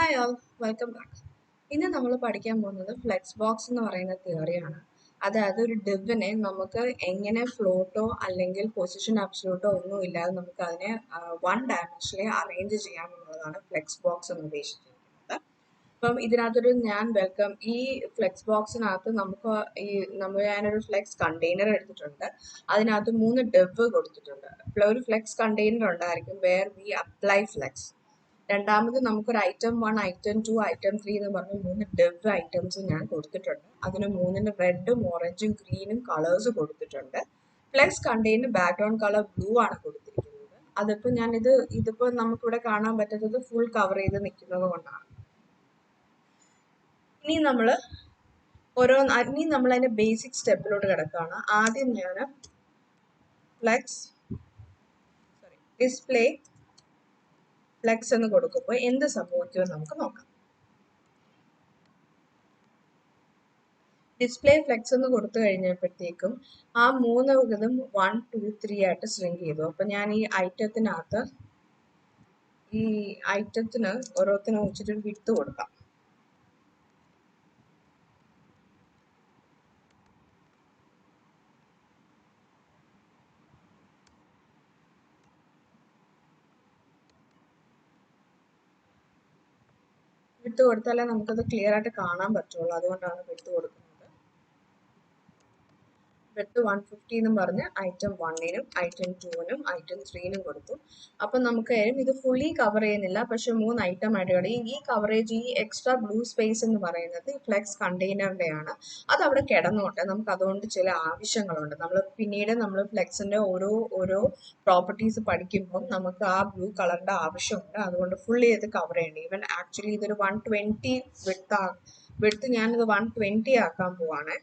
Hi all, welcome back. ഇന്ന് നമ്മൾ പഠിക്കാൻ പോകുന്നത് ഫ്ലെക്സ് ബോക്സ് എന്ന് പറയുന്ന തിയറിയാണ്. അതായത് ഒരു ഡിവിനെ നമുക്ക് എങ്ങനെ ഫ്ലോട്ടോ അല്ലെങ്കിൽ പൊസിഷൻ അബ്സോർട്ടോ ഒന്നും ഇല്ലാതെ നമുക്ക് അതിനെ വൺ ഡയമെൻഷനിൽ അറേഞ്ച് ചെയ്യാമെന്നുള്ളതാണ് ഫ്ലെക്സ് ബോക്സ് എന്ന് ഉദ്ദേശിച്ചിരിക്കുന്നത്. അപ്പം ഇതിനകത്തൊരു ഈ ഫ്ലെക്സ് ബോക്സിനകത്ത് ഞാനൊരു ഫ്ലെക്സ് കണ്ടെയ്നർ എടുത്തിട്ടുണ്ട്. അതിനകത്ത് 3 ഡിവ് കൊടുത്തിട്ടുണ്ട്. ഒരു ഫ്ലെക്സ് കണ്ടെയ്നർ ഉണ്ടായിരിക്കും വേർ വി അപ്ലൈ ഫ്ലെക്സ്. രണ്ടാമത് നമുക്കൊരു ഐറ്റം 1, ഐറ്റം 2, ഐറ്റം 3 എന്ന് പറഞ്ഞ് 3 ഡിവ് ഐറ്റംസ് ഞാൻ കൊടുത്തിട്ടുണ്ട്. അതിന് 3 റെഡും ഓറഞ്ചും ഗ്രീനും കളേഴ്സ് കൊടുത്തിട്ടുണ്ട്. Flex container background colour blue ആണ് കൊടുത്തിരിക്കുന്നത്. ഇതിപ്പോ നമുക്കിവിടെ കാണാൻ പറ്റുന്നത് ഫുൾ കവർ ചെയ്ത് നിൽക്കുന്നത് കൊണ്ടാണ്. ഇനി നമ്മൾ അതിന്റെ ബേസിക് സ്റ്റെപ്പിലോട്ട് കിടക്കുകയാണ്. ആദ്യം ഞാൻ ഡിസ്പ്ലേ ഫ്ലെക്സ് എന്ന് കൊടുക്കുമ്പോൾ എന്ത് സംഭവിക്കുമെന്ന് നമുക്ക് നോക്കാം. ഡിസ്പ്ലേ ഫ്ലെക്സ് എന്ന് കൊടുത്തു കഴിഞ്ഞപ്പോഴത്തേക്കും ആ 3 ഇതും 1, 2, 3 ആയിട്ട് ശ്രിങ്ക് ചെയ്തു. അപ്പൊ ഞാൻ ഈ ഐറ്റത്തിന് ഓരോത്തിനും വെച്ചിട്ട് വിട്ട് കൊടുക്കാം. വിട്ട് കൊടുത്താലേ നമുക്കത് ക്ലിയർ ആയിട്ട് കാണാൻ പറ്റുള്ളൂ. അതുകൊണ്ടാണ് വിട്ട് കൊടുക്കുന്നത്. വിട്ട് 150 എന്നും പറഞ്ഞ് ഐറ്റം 1നും ഐറ്റം 2നും ഐറ്റം 3നും കൊടുത്തു. അപ്പം നമുക്ക് ഇത് ഫുള്ളി കവർ ചെയ്യുന്നില്ല, പക്ഷെ 3 ഐറ്റം ആയിട്ട് കളയും. ഈ കവറേജ്, ഈ എക്സ്ട്രാ ബ്ലൂ സ്പേസ് എന്ന് പറയുന്നത് ഫ്ലെക്സ് കണ്ടെയ്നറിന്റെ ആണ്. അത് അവിടെ കിടന്നോട്ടെ. നമുക്ക് അതുകൊണ്ട് ചില ആവശ്യങ്ങളുണ്ട്. പിന്നീട് നമ്മൾ ഫ്ലെക്സിന്റെ ഓരോ പ്രോപ്പർട്ടീസ് പഠിക്കുമ്പോൾ നമുക്ക് ആ ബ്ലൂ കളറിന്റെ ആവശ്യമുണ്ട്. അതുകൊണ്ട് ഫുള്ളി ഇത് കവർ ചെയ്യണം. ഈവൻ ആക്ച്വലി ഇതൊരു 120 വിഡ്ത്ത് ഞാനിത് 120 ആക്കാൻ പോവാണ്.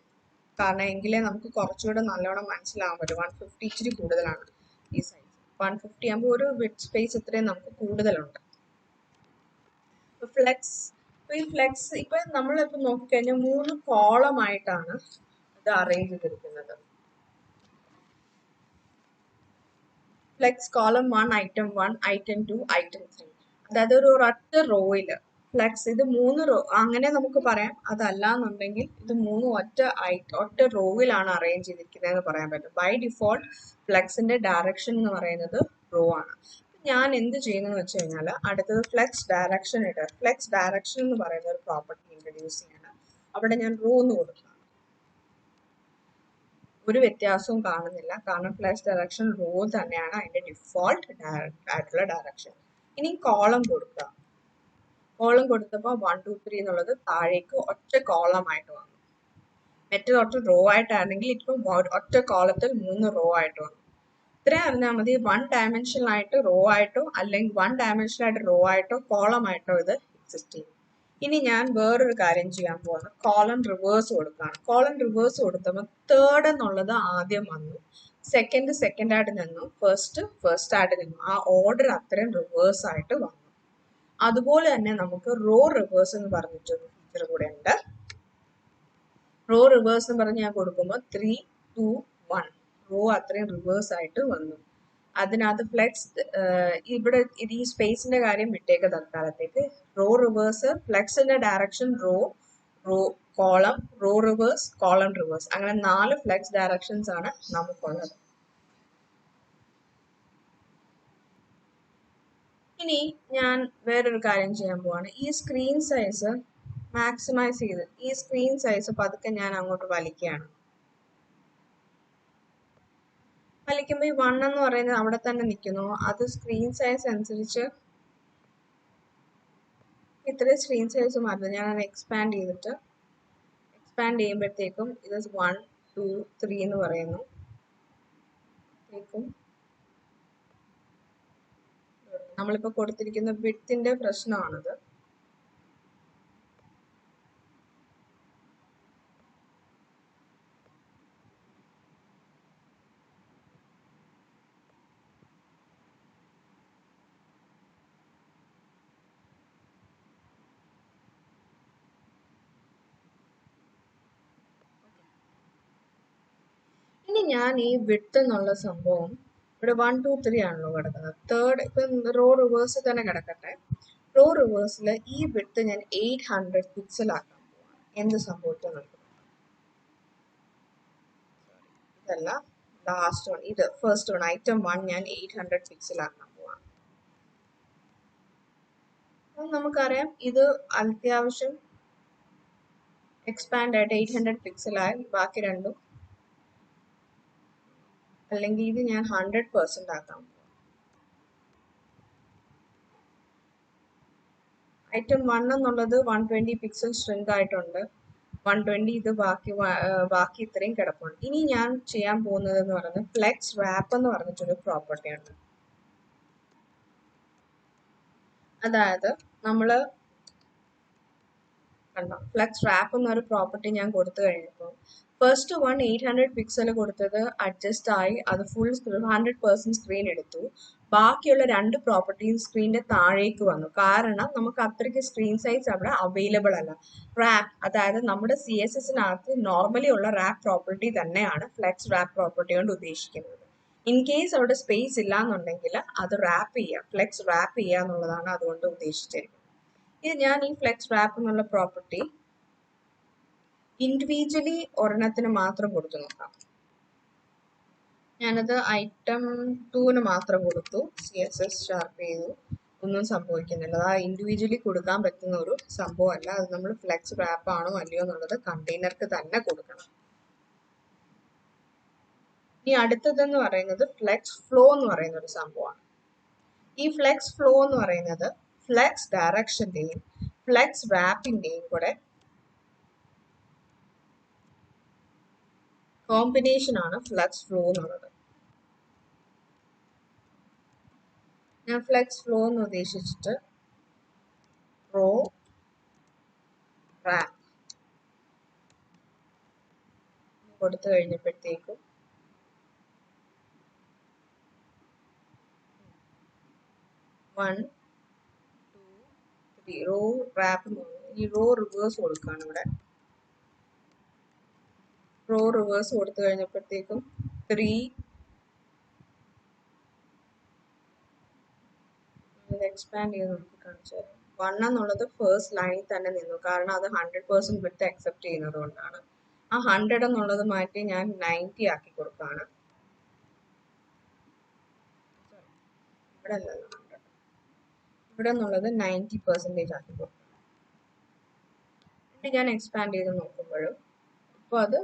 കാരണം എങ്കിലേ നമുക്ക് കുറച്ചുകൂടെ നല്ലോണം മനസ്സിലാവാൻ പറ്റും. 150 ഇച്ചിരി കൂടുതലാണ് ഈ സൈസ്. 150 ആകുമ്പോൾ ഒരു വിഡ്ത്ത് സ്പേസ് ഇത്രയും നമുക്ക് കൂടുതലുണ്ട്. ഈ ഫ്ലെക്സ് ഇപ്പൊ നമ്മളിപ്പോ നോക്കിക്കഴിഞ്ഞാൽ 3 കോളം ആയിട്ടാണ് ഇത് അറേഞ്ച് ചെയ്തിരിക്കുന്നത്. Flex column 1, item 1, item 2, item 3. അതായത് ഒരു ഒറ്റ റോയില് ഫ്ലെക്സ് ഇത് 3 റോ അങ്ങനെ നമുക്ക് പറയാം. അതല്ല എന്നുണ്ടെങ്കിൽ ഇത് 3 ഒറ്റ റോയിലാണ് അറേഞ്ച് ചെയ്തിരിക്കുന്നത് പറയാൻ പറ്റും. ബൈ ഡിഫോൾട്ട് ഫ്ലെക്സിന്റെ ഡയറക്ഷൻ എന്ന് പറയുന്നത് റോ ആണ്. ഞാൻ എന്ത് ചെയ്യുന്നത് വെച്ച് കഴിഞ്ഞാൽ അടുത്തത് ഫ്ലെക്സ് ഡയറക്ഷൻ ഫ്ലെക്സ് ഡയറക്ഷൻ എന്ന് പറയുന്ന ഒരു പ്രോപ്പർട്ടി ഇൻട്രൊഡ്യൂസ് ചെയ്യണം. അവിടെ ഞാൻ റോ എന്ന് കൊടുക്കണം. ഒരു വ്യത്യാസവും കാണുന്നില്ല, കാരണം ഫ്ലെക്സ് ഡയറക്ഷൻ റോ തന്നെയാണ് അതിന്റെ ഡിഫോൾട്ട് ആയിട്ടുള്ള ഡയറക്ഷൻ. ഇനി കോളം കൊടുക്കുക. കോളം കൊടുത്തപ്പോൾ 1, 2, 3 എന്നുള്ളത് താഴേക്ക് ഒറ്റ കോളം ആയിട്ട് വന്നു. മറ്റേത് ഒറ്റ റോ ആയിട്ടാണെങ്കിൽ ഇപ്പം ഒറ്റ കോളത്തിൽ 3 റോ ആയിട്ട് വന്നു. ഇത്രയും അറിഞ്ഞാൽ മതി. 1 ഡയമെൻഷനായിട്ട് റോ ആയിട്ടോ അല്ലെങ്കിൽ 1 ഡയമെൻഷനായിട്ട് റോ ആയിട്ടോ കോളം ആയിട്ടോ ഇത് എക്സിസ്റ്റ് ചെയ്യും. ഇനി ഞാൻ വേറൊരു കാര്യം ചെയ്യാൻ പോകുന്നു. കോളം റിവേഴ്സ് കൊടുക്കുകയാണ്. കോളം റിവേഴ്സ് കൊടുത്തപ്പോൾ 3 എന്നുള്ളത് ആദ്യം വന്നു, സെക്കൻഡ് ആയിട്ട് നിന്നു, ഫസ്റ്റ് ആയിട്ട് നിന്നു. ആ ഓർഡർ അത്രയും റിവേഴ്സ് ആയിട്ട് വന്നു. അതുപോലെ തന്നെ നമുക്ക് റോ റിവേഴ്സ് എന്ന് പറഞ്ഞിട്ടൊരു ഫീച്ചർ കൂടെ ഉണ്ട്. റോ റിവേഴ്സ് എന്ന് പറഞ്ഞ് ഞാൻ കൊടുക്കുമ്പോൾ 3, 2, 1 റോ അത്രയും റിവേഴ്സ് ആയിട്ട് വന്നു. അതിനകത്ത് ഫ്ലെക്സ് ഇവിടെ ഈ സ്പേസിന്റെ കാര്യം വിട്ടേക്ക് തൽക്കാലത്തേക്ക്. റോ റിവേഴ്സ്, ഫ്ലെക്സിന്റെ direction row column, row reverse, column reverse, അങ്ങനെ 4 ഫ്ലെക്സ് ഡയറക്ഷൻസ് ആണ് നമുക്കുള്ളത്. ഇനി ഞാൻ വേറൊരു കാര്യം ചെയ്യാൻ പോവാണ്. ഈ സ്ക്രീൻ സൈസ് മാക്സിമൈസ് ചെയ്ത് ഈ സ്ക്രീൻ സൈസ് പതുക്കെ ഞാൻ അങ്ങോട്ട് വലിക്കുകയാണ്. വലിക്കുമ്പോൾ ഈ 1 എന്ന് പറയുന്നത് അവിടെ തന്നെ നിൽക്കുന്നു. അത് സ്ക്രീൻ സൈസ് അനുസരിച്ച് ഇത്രയും സ്ക്രീൻ സൈസ് മാറുന്നു. ഞാൻ എക്സ്പാൻഡ് ചെയ്യുമ്പോഴത്തേക്കും ഇത് 1, 2, 3 എന്ന് പറയുന്നു. നമ്മളിപ്പോ കൊടുത്തിരിക്കുന്ന വിഡ്ത്തിന്റെ പ്രശ്നമാണത്. ഇനി ഞാൻ ഈ വിഡ്ത്ത് എന്നുള്ള സംഭവം ഇവിടെ 1, 2, 3 ആണല്ലോ കിടക്കുന്നത്. തേർഡ് ഇപ്പം റോ റിവേഴ്സ് തന്നെ കിടക്കട്ടെ. റോ റിവേഴ്സിൽ ഈ വിഡ്ത്ത് ഞാൻ 800 പിക്സൽ ആക്കാൻ പോവാണ്. എന്ത് സംഭവിക്കും നമുക്ക് ഇതല്ല, ലാസ്റ്റ് വൺ, ഇത് ഫസ്റ്റ് വൺ, ഐറ്റം 1 ഞാൻ 800 പിക്സൽ ആക്കാൻ പോവാണ്. അപ്പം നമുക്കറിയാം ഇത് അത്യാവശ്യം എക്സ്പാൻഡ് ആയിട്ട് 800 പിക്സലായി, ബാക്കി രണ്ടും, അല്ലെങ്കിൽ ഇത് ഞാൻ 100% ആക്കാം. ഐറ്റം 1 എന്നുള്ളത് 120 പിക്സൽ ഷ്രിങ്ക് ആയിട്ടുണ്ട്, 120 ഇത് ബാക്കി ഇത്രയും കിടപ്പുണ്ട്. ഇനി ഞാൻ ചെയ്യാൻ പോകുന്നത് എന്ന് പറയുന്നത് ഫ്ലെക്സ് റാപ്പ് എന്ന് പറഞ്ഞിട്ടൊരു പ്രോപ്പർട്ടി ഉണ്ട്. അതായത് നമ്മള് കണ്ടോ, ഫ്ലെക്സ് റാപ്പ് എന്നൊരു പ്രോപ്പർട്ടി ഞാൻ കൊടുത്തു കഴിഞ്ഞപ്പോൾ ഫസ്റ്റ് വൺ 800 പിക്സൽ കൊടുത്തത് അഡ്ജസ്റ്റ് ആയി, അത് ഫുൾ 100% സ്ക്രീൻ എടുത്തു. ബാക്കിയുള്ള രണ്ട് പ്രോപ്പർട്ടിയും സ്ക്രീനിന്റെ താഴേക്ക് വന്നു, കാരണം നമുക്ക് അത്രയ്ക്ക് സ്ക്രീൻ സൈസ് അവിടെ അവൈലബിൾ അല്ല. റാപ്പ്, അതായത് നമ്മുടെ CSSനകത്ത് നോർമലി ഉള്ള റാപ്പ് പ്രോപ്പർട്ടി തന്നെയാണ് ഫ്ലെക്സ് റാപ്പ് പ്രോപ്പർട്ടി കൊണ്ട് ഉദ്ദേശിക്കുന്നത്. ഇൻ കേസ് അവിടെ സ്പേസ് ഇല്ല എന്നുണ്ടെങ്കിൽ അത് റാപ്പ് ചെയ്യുക, ഫ്ലെക്സ് റാപ്പ് ചെയ്യുക എന്നുള്ളതാണ് അതുകൊണ്ട് ഉദ്ദേശിച്ചിരിക്കുന്നത്. ഇത് ഞാൻ ഈ ഫ്ലെക്സ് റാപ്പ് എന്നുള്ള പ്രോപ്പർട്ടി ഇൻഡിവിജ്വലി ഒരെണ്ണത്തിന് മാത്രം കൊടുത്തു നോക്കാം. ഞാനത് ഐറ്റം 2 മാത്രം കൊടുത്തു, CSS ഷാർപ്പ് ചെയ്തു, ഒന്നും സംഭവിക്കുന്നില്ല. അത് ഇൻഡിവിജ്വലി കൊടുക്കാൻ പറ്റുന്ന ഒരു സംഭവമല്ല. അത് നമ്മൾ ഫ്ലെക്സ് റാപ്പ് ആണോ അല്ലയോ എന്നുള്ളത് കണ്ടെയ്നർക്ക് തന്നെ കൊടുക്കണം. ഇനി അടുത്തതെന്ന് പറയുന്നത് ഫ്ലെക്സ് ഫ്ലോ എന്ന് പറയുന്ന ഒരു സംഭവമാണ്. ഈ ഫ്ലെക്സ് ഫ്ലോ എന്ന് പറയുന്നത് ഫ്ലെക്സ് ഡയറക്ഷന്റെയും ഫ്ലെക്സ് റാപ്പിന്റെയും കൂടെ കോമ്പിനേഷൻ ആണ് ഫ്ലെക്സ് ഫ്ലോ എന്നുള്ളത്. ഞാൻ ഫ്ലെക്സ് ഫ്ലോ എന്ന് ഉദ്ദേശിച്ചിട്ട് റോ റാപ്പ് കൊടുത്തു കഴിഞ്ഞപ്പോഴത്തേക്കും റോ റാപ്പ്, ഈ റോ റിവേഴ്സ് കൊടുക്കുകയാണ് ഇവിടെ. റോ റിവേഴ്സ് കൊടുത്തു കഴിഞ്ഞപ്പോഴത്തേക്കും 3 എക്സ്പാൻഡ് ചെയ്ത് നമുക്ക് കാണിച്ചു തരാം. 1 എന്നുള്ളത് ഫസ്റ്റ് ലൈനിൽ തന്നെ നിന്നു, കാരണം അത് 100% വിട്ട് അക്സെപ്റ്റ് ചെയ്യുന്നത് കൊണ്ടാണ്. ആ 100 എന്നുള്ളത് മാറ്റി ഞാൻ 90 ആക്കി കൊടുക്കുകയാണ്. ഇവിടെ അല്ലല്ലോ 100, ഇവിടെ എന്നുള്ളത് 90% ആക്കി കൊടുക്കണം. എന്നിട്ട് ഞാൻ എക്സ്പാൻഡ് ചെയ്ത് നോക്കുമ്പോഴും ഇപ്പോൾ അത്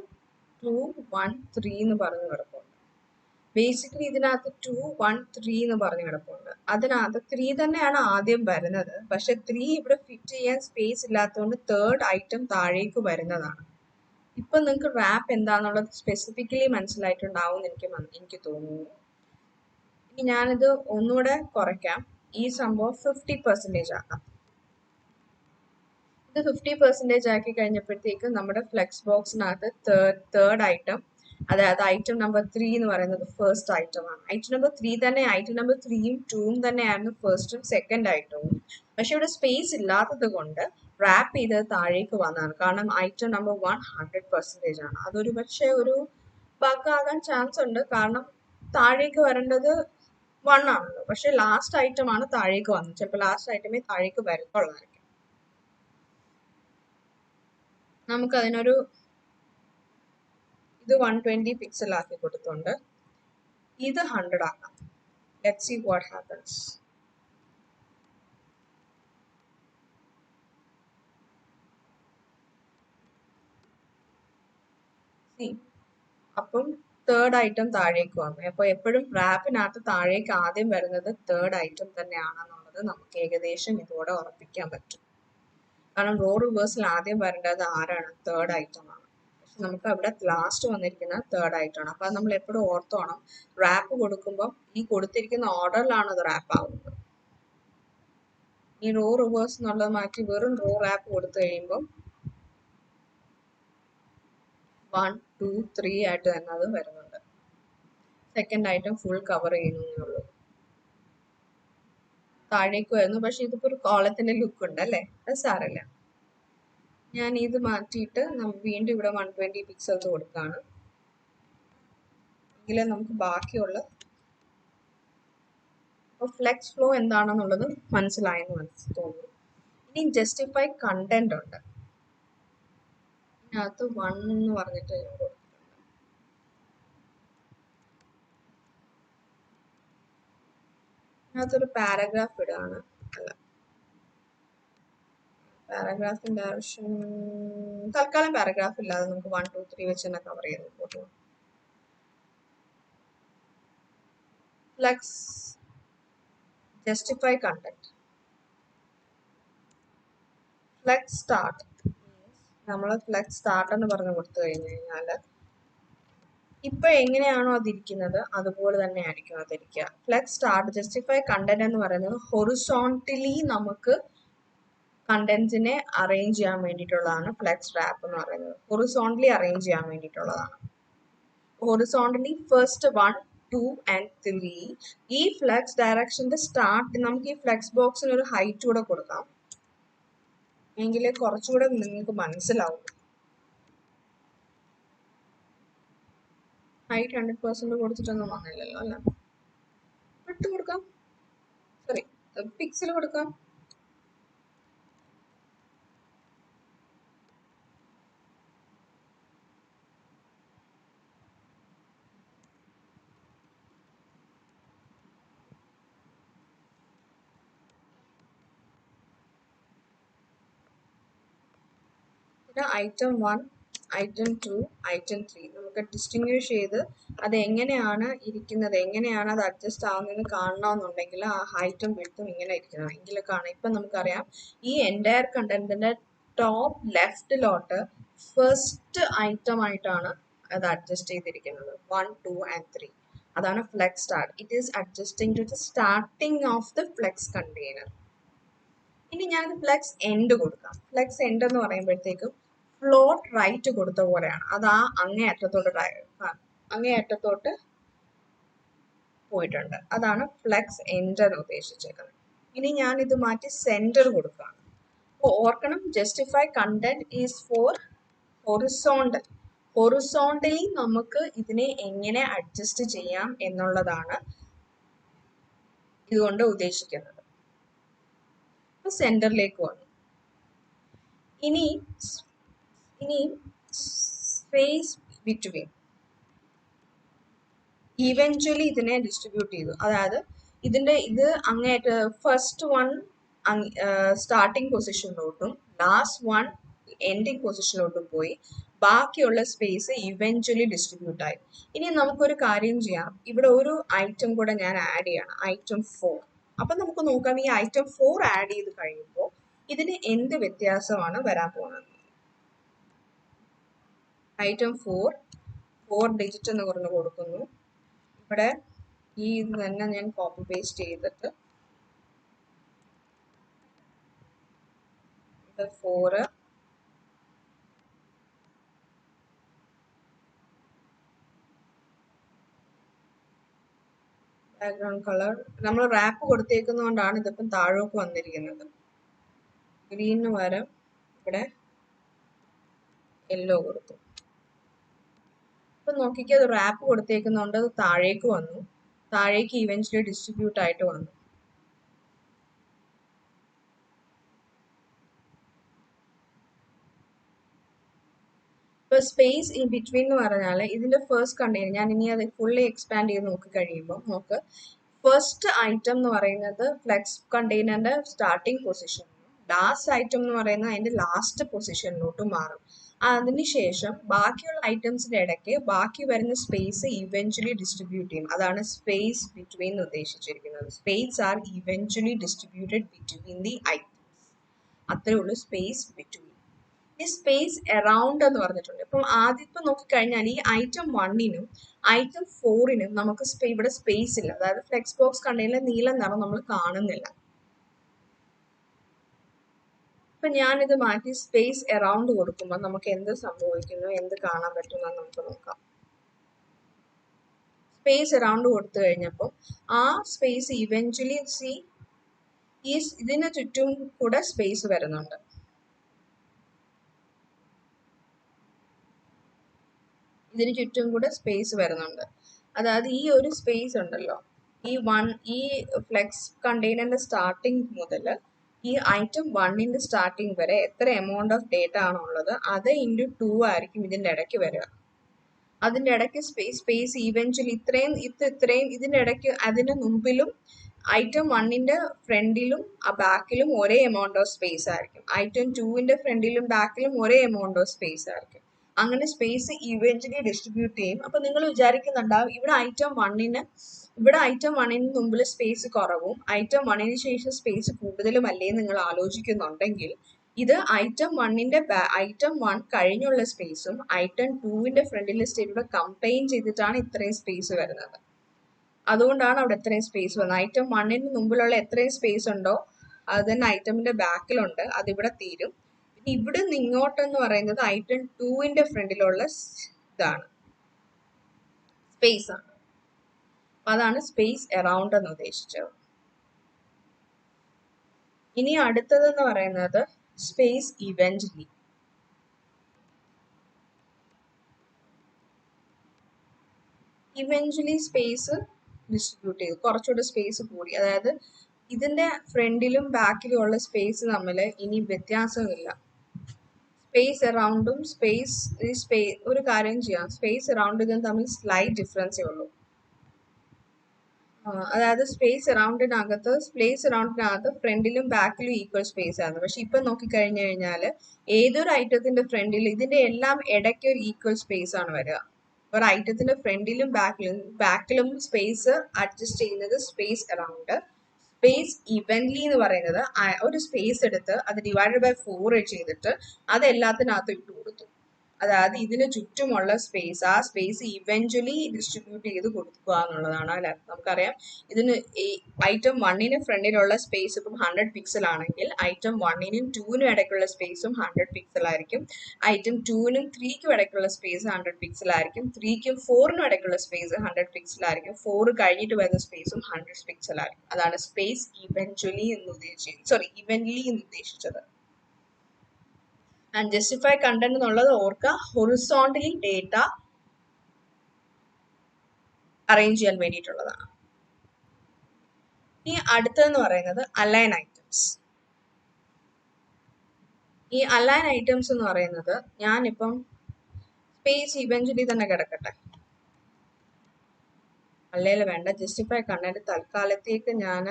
2 1 3 എന്ന് പറഞ്ഞ് കിടപ്പുണ്ട്. ബേസിക്കലി ഇതിനകത്ത് 2 1 3 എന്ന് പറഞ്ഞ് കിടപ്പുണ്ട്. അതിനകത്ത് 3 തന്നെയാണ് ആദ്യം വരുന്നത്, പക്ഷെ 3 ഇവിടെ ഫിറ്റ് ചെയ്യാൻ സ്പേസ് ഇല്ലാത്തതുകൊണ്ട് തേർഡ് ഐറ്റം താഴേക്ക് വരുന്നതാണ്. ഇപ്പൊ നിങ്ങൾക്ക് റാപ്പ് എന്താണെന്നുള്ളത് സ്പെസിഫിക്കലി മനസ്സിലായിട്ടുണ്ടാവും എനിക്ക് തോന്നുന്നു. ഇനി ഞാനിത് ഒന്നുകൂടെ കുറയ്ക്കാം, ഈ സംഭവം 50% ആക്കാം. ഇത് 50% ആക്കി കഴിഞ്ഞപ്പോഴത്തേക്ക് നമ്മുടെ ഫ്ലെക്സ് ബോക്സിനകത്ത് തേർഡ് ഐറ്റം, അതായത് ഐറ്റം നമ്പർ 3 എന്ന് പറയുന്നത് ഫസ്റ്റ് ഐറ്റം ആണ്. ഐറ്റം നമ്പർ 3 തന്നെ, ഐറ്റം നമ്പർ 3യും 2വും തന്നെയായിരുന്നു ഫസ്റ്റും സെക്കൻഡ് ഐറ്റവും. പക്ഷെ ഇവിടെ സ്പേസ് ഇല്ലാത്തത് കൊണ്ട് റാപ്പ് ചെയ്ത് താഴേക്ക് വന്നതാണ്, കാരണം ഐറ്റം നമ്പർ 1 100% ആണ്. അതൊരു പക്ഷേ ഒരു ബഗ് ആകാൻ ചാൻസ് ഉണ്ട്, കാരണം താഴേക്ക് വരേണ്ടത് 1 ആണല്ലോ, പക്ഷെ ലാസ്റ്റ് ഐറ്റം ആണ് താഴേക്ക് വന്നത്. ചിലപ്പോൾ ലാസ്റ്റ് ഐറ്റമേ താഴേക്ക് വരത്തുള്ളതായിരിക്കും. നമുക്ക് അതിനൊരു ഇത് 120 പിക്സൽ ആക്കി കൊടുത്തുകൊണ്ട് ഇത് 100 ആക്കാം. Let's see what happens. അപ്പം തേർഡ് ഐറ്റം താഴേക്ക് വന്നു. അപ്പോൾ എപ്പോഴും റാപ്പിനകത്ത് താഴേക്ക് ആദ്യം വരുന്നത് തേർഡ് ഐറ്റം തന്നെയാണെന്നുള്ളത് നമുക്ക് ഏകദേശം ഇതോടെ ഉറപ്പിക്കാൻ പറ്റും. കാരണം റോ റിവേഴ്സിൽ ആദ്യം വരേണ്ടത് ആരാണ്? തേർഡ് ഐറ്റം ആണ്. പക്ഷെ നമുക്ക് അവിടെ ലാസ്റ്റ് വന്നിരിക്കുന്ന തേർഡ് ഐറ്റം ആണ്. അപ്പം നമ്മൾ എപ്പോഴും ഓർത്തോണം, റാപ്പ് കൊടുക്കുമ്പോൾ ഈ കൊടുത്തിരിക്കുന്ന ഓർഡറിലാണ് അത് റാപ്പ് ആവുന്നത്. ഈ റോ റിവേഴ്സ് എന്നുള്ളത് മാറ്റി വെറും റോ റാപ്പ് കൊടുത്തു കഴിയുമ്പോൾ 1 2 3 ആയിട്ട് തന്നെ അത് വരുന്നുണ്ട്. സെക്കൻഡ് ഐറ്റം ഫുൾ കവർ ചെയ്യുന്നുള്ളൂ, താഴേക്ക് വരുന്നു. പക്ഷെ ഇതിപ്പോ ഒരു കോളത്തിന്റെ ലുക്ക് ഉണ്ട് അല്ലേ, അത് സാരമില്ല. ഞാൻ ഇത് മാറ്റിയിട്ട് വീണ്ടും ഇവിടെ 120 പിക്സൽസ് കൊടുക്കുകയാണ്, എങ്കിലേ നമുക്ക് ബാക്കിയുള്ള അപ്പോൾ ഫ്ലെക്സ് ഫ്ലോ എന്താണെന്നുള്ളത് മനസ്സിലായെന്ന് തോന്നുന്നു. ഇനി ജസ്റ്റിഫൈ കണ്ടന്റ് ഉണ്ട്. ഇതിനകത്ത് 1 എന്ന് പറഞ്ഞിട്ട് ഇതിനകത്തൊരു പാരഗ്രാഫ് ഇടുകയാണ്. അല്ല, പാരഗ്രാഫിന്റെ ആവശ്യം തൽക്കാലം പാരഗ്രാഫ് ഇല്ലാതെ നമുക്ക് 1, 2, 3 വെച്ച് തന്നെ കവർ ചെയ്ത് പോട്ടു. Flex justify content. Flex start നമ്മൾ ഫ്ലെക്സ് സ്റ്റാർട്ട് എന്ന് പറഞ്ഞു കൊടുത്തു കഴിഞ്ഞു കഴിഞ്ഞാൽ ഇപ്പൊ എങ്ങനെയാണോ അതിരിക്കുന്നത് അതുപോലെ തന്നെ ആയിരിക്കും അതിരിക്കുക. ഫ്ലെക്സ് സ്റ്റാർട്ട് ജസ്റ്റിഫൈ കണ്ടന്റ് എന്ന് പറയുന്നത് ഹൊറിസോണ്ടലി നമുക്ക് കണ്ടന്റ്സിനെ അറേഞ്ച് ചെയ്യാൻ വേണ്ടിയിട്ടുള്ളതാണ് ഫ്ലെക്സ് റാപ്പ് എന്ന് പറയുന്നത്. ഹൊറിസോണ്ടലി അറേഞ്ച് ചെയ്യാൻ വേണ്ടിയിട്ടുള്ളതാണ്. Horizontally first 1, 2 and 3. ഈ ഫ്ലെക്സ് ഡയറക്ഷന്റെ സ്റ്റാർട്ട് നമുക്ക് ഈ ഫ്ലെക്സ് ബോക്സിന് ഒരു ഹൈറ്റ് കൂടെ കൊടുക്കാം, എങ്കിലേ കുറച്ചുകൂടെ നിങ്ങൾക്ക് മനസ്സിലാവും. ഹൈറ്റ് 100% കൊടുത്തിട്ടൊന്നും വന്നില്ലല്ലോ അല്ല, ഇട്ട് കൊടുക്കാം, സോറി പിക്സൽ കൊടുക്കാം. ഐറ്റം 1, ഐറ്റം 2, ഐറ്റം 3 നമുക്ക് ഡിസ്റ്റിങ്വിഷ് ചെയ്ത് അത് എങ്ങനെയാണ് ഇരിക്കുന്നത്, എങ്ങനെയാണ് അത് അഡ്ജസ്റ്റ് ആവുന്നതെന്ന് കാണണമെന്നുണ്ടെങ്കിൽ ആ ഹൈറ്റും വിഡ്ത്തും ഇങ്ങനെ ഇരിക്കണം, എങ്കിലും കാണാം. ഇപ്പം നമുക്കറിയാം ഈ എൻറ്റയർ കണ്ടന്റിന്റെ ടോപ്പ് ലെഫ്റ്റിലോട്ട് ഫസ്റ്റ് ഐറ്റം ആയിട്ടാണ് അത് അഡ്ജസ്റ്റ് ചെയ്തിരിക്കുന്നത്. 1, 2 and 3 അതാണ് flex start. It is adjusting to the starting of the flex container. ഇനി ഞാൻ ഫ്ലെക്സ് എൻഡ് കൊടുക്കാം. ഫ്ലെക്സ് എൻഡ് എന്ന് പറയുമ്പോഴത്തേക്കും ഫ്ലോട്ട് റൈറ്റ് കൊടുത്ത പോലെയാണ്. അത് ആ അങ്ങേയറ്റത്തോട്ട് പോയിട്ടുണ്ട്. അതാണ് ഫ്ലെക്സ് എൻഡ് എന്ന് ഉദ്ദേശിച്ചേക്കുന്നത്. ഇനി ഞാൻ ഇത് മാറ്റി സെന്റർ കൊടുക്കുകയാണ്. അപ്പോൾ ഓർക്കണം, justify content is for horizontal. Horizontally നമുക്ക് ഇതിനെ എങ്ങനെ അഡ്ജസ്റ്റ് ചെയ്യാം എന്നുള്ളതാണ് ഇതുകൊണ്ട് ഉദ്ദേശിക്കുന്നത്. സെന്ററിലേക്ക് വന്നു. ഇനി സ്പേസ് ബിറ്റ്വീൻ ഇവൻച്വലി ഇതിനെ ഡിസ്ട്രിബ്യൂട്ട് ചെയ്തു. അതായത് ഇത് അങ്ങേറ്റ ഫസ്റ്റ് 1 സ്റ്റാർട്ടിംഗ് പൊസിഷനിലോട്ടും ലാസ്റ്റ് 1 എൻഡിങ് പൊസിഷനിലോട്ടും പോയി, ബാക്കിയുള്ള സ്പേസ് ഇവൻച്വലി ഡിസ്ട്രിബ്യൂട്ട് ആയി. ഇനി നമുക്കൊരു കാര്യം ചെയ്യാം, ഇവിടെ ഒരു ഐറ്റം കൂടെ ഞാൻ ആഡ് ചെയ്യണം, ഐറ്റം 4. അപ്പൊ നമുക്ക് നോക്കാം ഈ ഐറ്റം 4 ആഡ് ചെയ്ത് കഴിയുമ്പോൾ ഇതിന് എന്ത് വ്യത്യാസമാണ് വരാൻ പോകുന്നത്. ഐറ്റം 4 ഡിജിറ്റ് എന്ന് പറഞ്ഞ് കൊടുക്കുന്നു. ഇവിടെ ഈ ഇത് തന്നെ ഞാൻ കോപ്പി പേസ്റ്റ് ചെയ്തിട്ട് 4 ബാക്ക്ഗ്രൗണ്ട് കളർ നമ്മൾ റാപ്പ് കൊടുത്തേക്കുന്നതുകൊണ്ടാണ് ഇതിപ്പം താഴോക്ക് വന്നിരിക്കുന്നത്. ഗ്രീന് പകരം ഇവിടെ യെല്ലോ കൊടുത്തു. ഇപ്പൊ നോക്കിക്കോ, അത് റാപ്പ് കൊടുത്തേക്കുന്നതുകൊണ്ട് അത് താഴേക്ക് വന്നു, താഴേക്ക് ഇവൻച്വലി ഡിസ്ട്രിബ്യൂട്ട് ആയിട്ട് വന്നു. ഇപ്പൊ സ്പേസ് ഇൻ ബിറ്റ്വീൻ എന്ന് പറഞ്ഞാൽ ഇതിന്റെ ഫസ്റ്റ് കണ്ടെയ്നർ ഞാൻ ഇനി അത് ഫുള്ളി എക്സ്പാൻഡ് ചെയ്ത് നോക്കി കഴിയുമ്പോൾ നോക്ക്, ഫസ്റ്റ് ഐറ്റം എന്ന് പറയുന്നത് ഫ്ലെക്സ് കണ്ടെയ്നറിന്റെ സ്റ്റാർട്ടിംഗ് പൊസിഷൻ, ലാസ്റ്റ് ഐറ്റം എന്ന് പറയുന്നത് അതിന്റെ ലാസ്റ്റ് പൊസിഷനിലോട്ട് മാറും. അതിനുശേഷം ബാക്കിയുള്ള ഐറ്റംസിന്റെ ഇടയ്ക്ക് ബാക്കി വരുന്ന സ്പേസ് ഇവൻച്വലി ഡിസ്ട്രിബ്യൂട്ട് ചെയ്യും. അതാണ് സ്പേസ് ബിറ്റ്വീൻ എന്ന് ഉദ്ദേശിച്ചിരിക്കുന്നത്. Space are eventually distributed between the items. അത്രേ ഉള്ളൂ സ്പേസ് ബിറ്റ്വീൻ. ഈ സ്പേസ് അറൗണ്ട് എന്ന് പറഞ്ഞിട്ടുണ്ട്. ഇപ്പം ആദ്യം ഇപ്പം നോക്കിക്കഴിഞ്ഞാൽ ഈ ഐറ്റം 1നും ഐറ്റം 4നും നമുക്ക് ഇവിടെ സ്പേസ് ഇല്ല. അതായത് ഫ്ലെക്സ് ബോക്സ് കണ്ടെയ്നറിലെ നീല നിറം നമ്മൾ കാണുന്നില്ല. ഇപ്പൊ ഞാനിത് മാറ്റി സ്പേസ് അറൗണ്ട് കൊടുക്കുമ്പോൾ നമുക്ക് എന്ത് സംഭവിക്കുന്നു, എന്ത് കാണാൻ പറ്റുമെന്ന് നമുക്ക് നോക്കാം. സ്പേസ് അറൗണ്ട് കൊടുത്തു കഴിഞ്ഞപ്പോൾ ആ സ്പേസ് ഇവൻച്വലി ഇതിന് ചുറ്റും കൂടെ സ്പേസ് വരുന്നുണ്ട്. ഇതിന് ചുറ്റും കൂടെ സ്പേസ് വരുന്നുണ്ട്. അതായത് ഈ ഒരു സ്പേസ് ഉണ്ടല്ലോ, ഈ ഫ്ലെക്സ് കണ്ടെയ്നറിന്റെ സ്റ്റാർട്ടിങ് മുതൽ ഈ ഐറ്റം 1ന്റെ സ്റ്റാർട്ടിങ് വരെ എത്ര എമൗണ്ട് ഓഫ് ഡേറ്റ ആണുള്ളത് അത് ഇൻറ്റു 2 ആയിരിക്കും ഇതിന്റെ ഇടയ്ക്ക് വരിക. അതിന്റെ ഇടയ്ക്ക് സ്പേസ് ഈവൻച്വലി ഇത്രയും ഇതിന്റെ ഇടയ്ക്ക് അതിന് മുമ്പിലും ഐറ്റം 1ന്റെ ഫ്രണ്ടിലും ബാക്കിലും ഒരേ എമൗണ്ട് ഓഫ് സ്പേസ് ആയിരിക്കും. ഐറ്റം 2ന്റെ ഫ്രണ്ടിലും ബാക്കിലും ഒരേ എമൗണ്ട് ഓഫ് സ്പേസ് ആയിരിക്കും. അങ്ങനെ സ്പേസ് ഇവൻച്വലി ഡിസ്ട്രിബ്യൂട്ട് ചെയ്യും. അപ്പൊ നിങ്ങൾ വിചാരിക്കുന്നുണ്ടാവും ഇവിടെ ഐറ്റം 1ന് മുമ്പിൽ സ്പേസ് കുറവും ഐറ്റം 1ന് ശേഷം സ്പേസ് കൂടുതലും അല്ലേ നിങ്ങൾ ആലോചിക്കുന്നുണ്ടെങ്കിൽ, ഇത് ഐറ്റം 1 കഴിഞ്ഞുള്ള സ്പേസും ഐറ്റം 2ന്റെ ഫ്രണ്ടിലെ സ്റ്റേറ്റിലൂടെ കമ്പൈൻ ചെയ്തിട്ടാണ് ഇത്രയും സ്പേസ് വരുന്നത്. അതുകൊണ്ടാണ് അവിടെ എത്രയും സ്പേസ് വന്നത്. ഐറ്റം 1ന് മുമ്പിലുള്ള എത്രയും സ്പേസ് ഉണ്ടോ അത് തന്നെ ഐറ്റമിന്റെ ബാക്കിലുണ്ട്, അതിവിടെ തീരും. ഇവിടെ ഇങ്ങോട്ടെന്ന് പറയുന്നത് ഐറ്റം 2ന്റെ ഫ്രണ്ടിലുള്ള ഇതാണ് സ്പേസ് ആണ്. അതാണ് സ്പേസ് അറൗണ്ട് എന്ന് ഉദ്ദേശിച്ചത്. ഇനി അടുത്തതെന്ന് പറയുന്നത് സ്പേസ് ഇവൻച്വലി. സ്പേസ് ഡിസ്ട്രിബ്യൂട്ട് ചെയ്തു, കുറച്ചുകൂടെ സ്പേസ് കൂടി. അതായത് ഇതിന്റെ ഫ്രണ്ടിലും ബാക്കിലും ഉള്ള സ്പേസ് തമ്മിൽ ഇനി വ്യത്യാസമില്ല. സ്പേസ് അറൗണ്ടും ഒരു കാര്യം ചെയ്യാം, സ്പേസ് അറൗണ്ടും തമ്മിൽ സ്ലൈറ്റ് ഡിഫറൻസേ ഉള്ളൂ. അതായത് സ്പേസ് അറൗണ്ടിനകത്ത് ഫ്രണ്ടിലും ബാക്കിലും ഈക്വൽ സ്പേസ് ആണ്. പക്ഷെ ഇപ്പൊ നോക്കിക്കഴിഞ്ഞു കഴിഞ്ഞാല് ഏതൊരു ഐറ്റത്തിന്റെ ഫ്രണ്ടിലും ഇതിന്റെ എല്ലാം ഇടയ്ക്ക് ഒരു ഈക്വൽ സ്പേസ് ആണ് വരിക. ഒരു ഐറ്റത്തിന്റെ ഫ്രണ്ടിലും ബാക്കിലും സ്പേസ് അഡ്ജസ്റ്റ് ചെയ്യുന്നത് സ്പേസ് അറൗണ്ട്. സ്പേസ് ഇവൻലി എന്ന് പറയുന്നത് ഒരു സ്പേസ് എടുത്ത് അത് ഡിവൈഡഡ് ബൈ 4 ചെയ്തിട്ട് അത് എല്ലാത്തിനകത്തും ഇട്ട് കൊടുത്തു. അതായത് ഇതിന് ചുറ്റുമുള്ള സ്പേസ് ആ സ്പേസ് ഇവൻച്വലി ഡിസ്ട്രിബ്യൂട്ട് ചെയ്ത് കൊടുക്കുക എന്നുള്ളതാണ്. അല്ലെ, നമുക്കറിയാം ഇതിന് ഈ ഐറ്റം 1ന് ഫ്രണ്ടിലുള്ള സ്പേസ് ഇപ്പം 100 പിക്സൽ ആണെങ്കിൽ ഐറ്റം 1നും 2നും ഇടയ്ക്കുള്ള സ്പേസും 100 പിക്സൽ ആയിരിക്കും. ഐറ്റം 2നും 3ക്കും ഇടയ്ക്കുള്ള സ്പേസ് 100 പിക്സൽ ആയിരിക്കും. 3ക്കും 4നും ഇടയ്ക്കുള്ള സ്പേസ് 100 പിക്സൽ ആയിരിക്കും. 4 കഴിഞ്ഞിട്ട് വരുന്ന സ്പേസും 100 പിക്സൽ ആയിരിക്കും. അതാണ് സ്പേസ് ഇവൻച്വലി എന്ന് ഇവൻലി എന്ന് ഉദ്ദേശിച്ചത്. ആൻഡ് ജസ്റ്റിഫൈ കണ്ടന്റ് എന്നുള്ളത് ഓർക്കുക, ഹൊറിസോണ്ടലി ഡേറ്റ അറേഞ്ച് ചെയ്യാൻ വേണ്ടിയിട്ടുള്ളതാണ്. ഈ അടുത്തതെന്ന് പറയുന്നത് അലൈൻ ഐറ്റംസ്. ഈ അലൈൻ ഐറ്റംസ് എന്ന് പറയുന്നത് ഞാനിപ്പം സ്പേസ് ഇവൻച്വലി തന്നെ കിടക്കട്ടെ, അല്ലെങ്കിൽ വേണ്ട, ജസ്റ്റിഫൈ കണ്ടന്റ് തൽക്കാലത്തേക്ക് ഞാൻ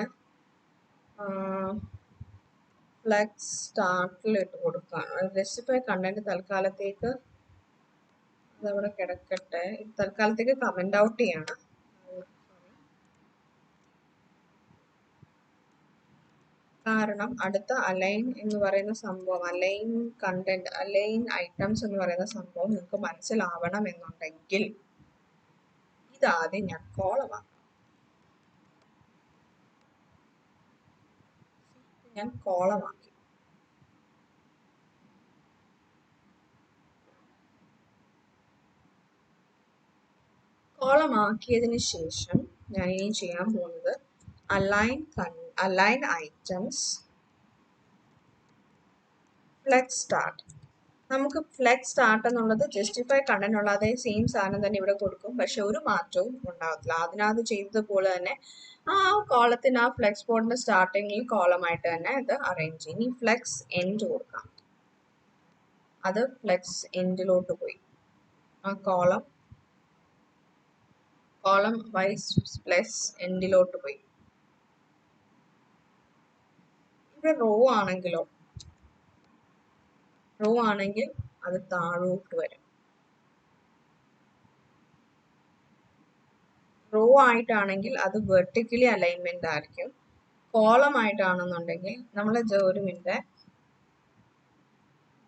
ഫ്ലെക്സ് സ്റ്റാർട്ടിൽ ഇട്ട് കൊടുക്കുകയാണ്. ജസ്റ്റിഫൈ കണ്ടന്റ് തൽക്കാലത്തേക്ക് അതവിടെ കിടക്കട്ടെ. തൽക്കാലത്തേക്ക് കമന്റ് ഔട്ട് ചെയ്യാണ്. കാരണം അടുത്ത അലൈൻ എന്ന് പറയുന്ന സംഭവം, അലൈൻ കണ്ടന്റ്, അലൈൻ ഐറ്റംസ് എന്ന് പറയുന്ന സംഭവം നിങ്ങൾക്ക് മനസ്സിലാവണം എന്നുണ്ടെങ്കിൽ ഇതാദ്യം ഞാൻ കോളമാക്കാം. ഞാൻ കോളമാക്കി. കോളമാക്കിയതിന് ശേഷം ഞാൻ ഇനി ചെയ്യാൻ പോകുന്നത് അലൈൻ ഐറ്റംസ് ഫ്ലെക്സ് സ്റ്റാർട്ട്. നമുക്ക് ഫ്ലെക്സ് സ്റ്റാർട്ട് എന്നുള്ളത് ജസ്റ്റിഫൈ കണ്ടന്റ് ഉള്ള അതേ സെയിം സാധനം തന്നെ ഇവിടെ കൊടുക്കും. പക്ഷെ ഒരു മാറ്റവും ഉണ്ടാകത്തില്ല. അതിനകത്ത് ചെയ്തതുപോലെ തന്നെ ആ കോളത്തിന് ആ ഫ്ലെക്സ് ബോർഡിന്റെ സ്റ്റാർട്ടിങ്ങിൽ കോളമായിട്ട് തന്നെ ഇത് അറേഞ്ച് ചെയ്യും. ഇനി ഫ്ലെക്സ് എൻഡ് കൊടുക്കാം. അത് ഫ്ലെക്സ് എൻഡിലോട്ട് പോയി. ആ കോളം വൈസ് പ്ലസ് എൻഡിലോട്ട് പോയി. ഇവിടെ റോ ആണെങ്കിൽ അത് താഴോട്ട് വരും. റോ ആയിട്ടാണെങ്കിൽ അത് വെർട്ടിക്കലി അലൈൻമെന്റ് ആയിരിക്കും. കോളം ആയിട്ടാണെന്നുണ്ടെങ്കിൽ നമ്മൾ ഒരു മിനിറ്റ്,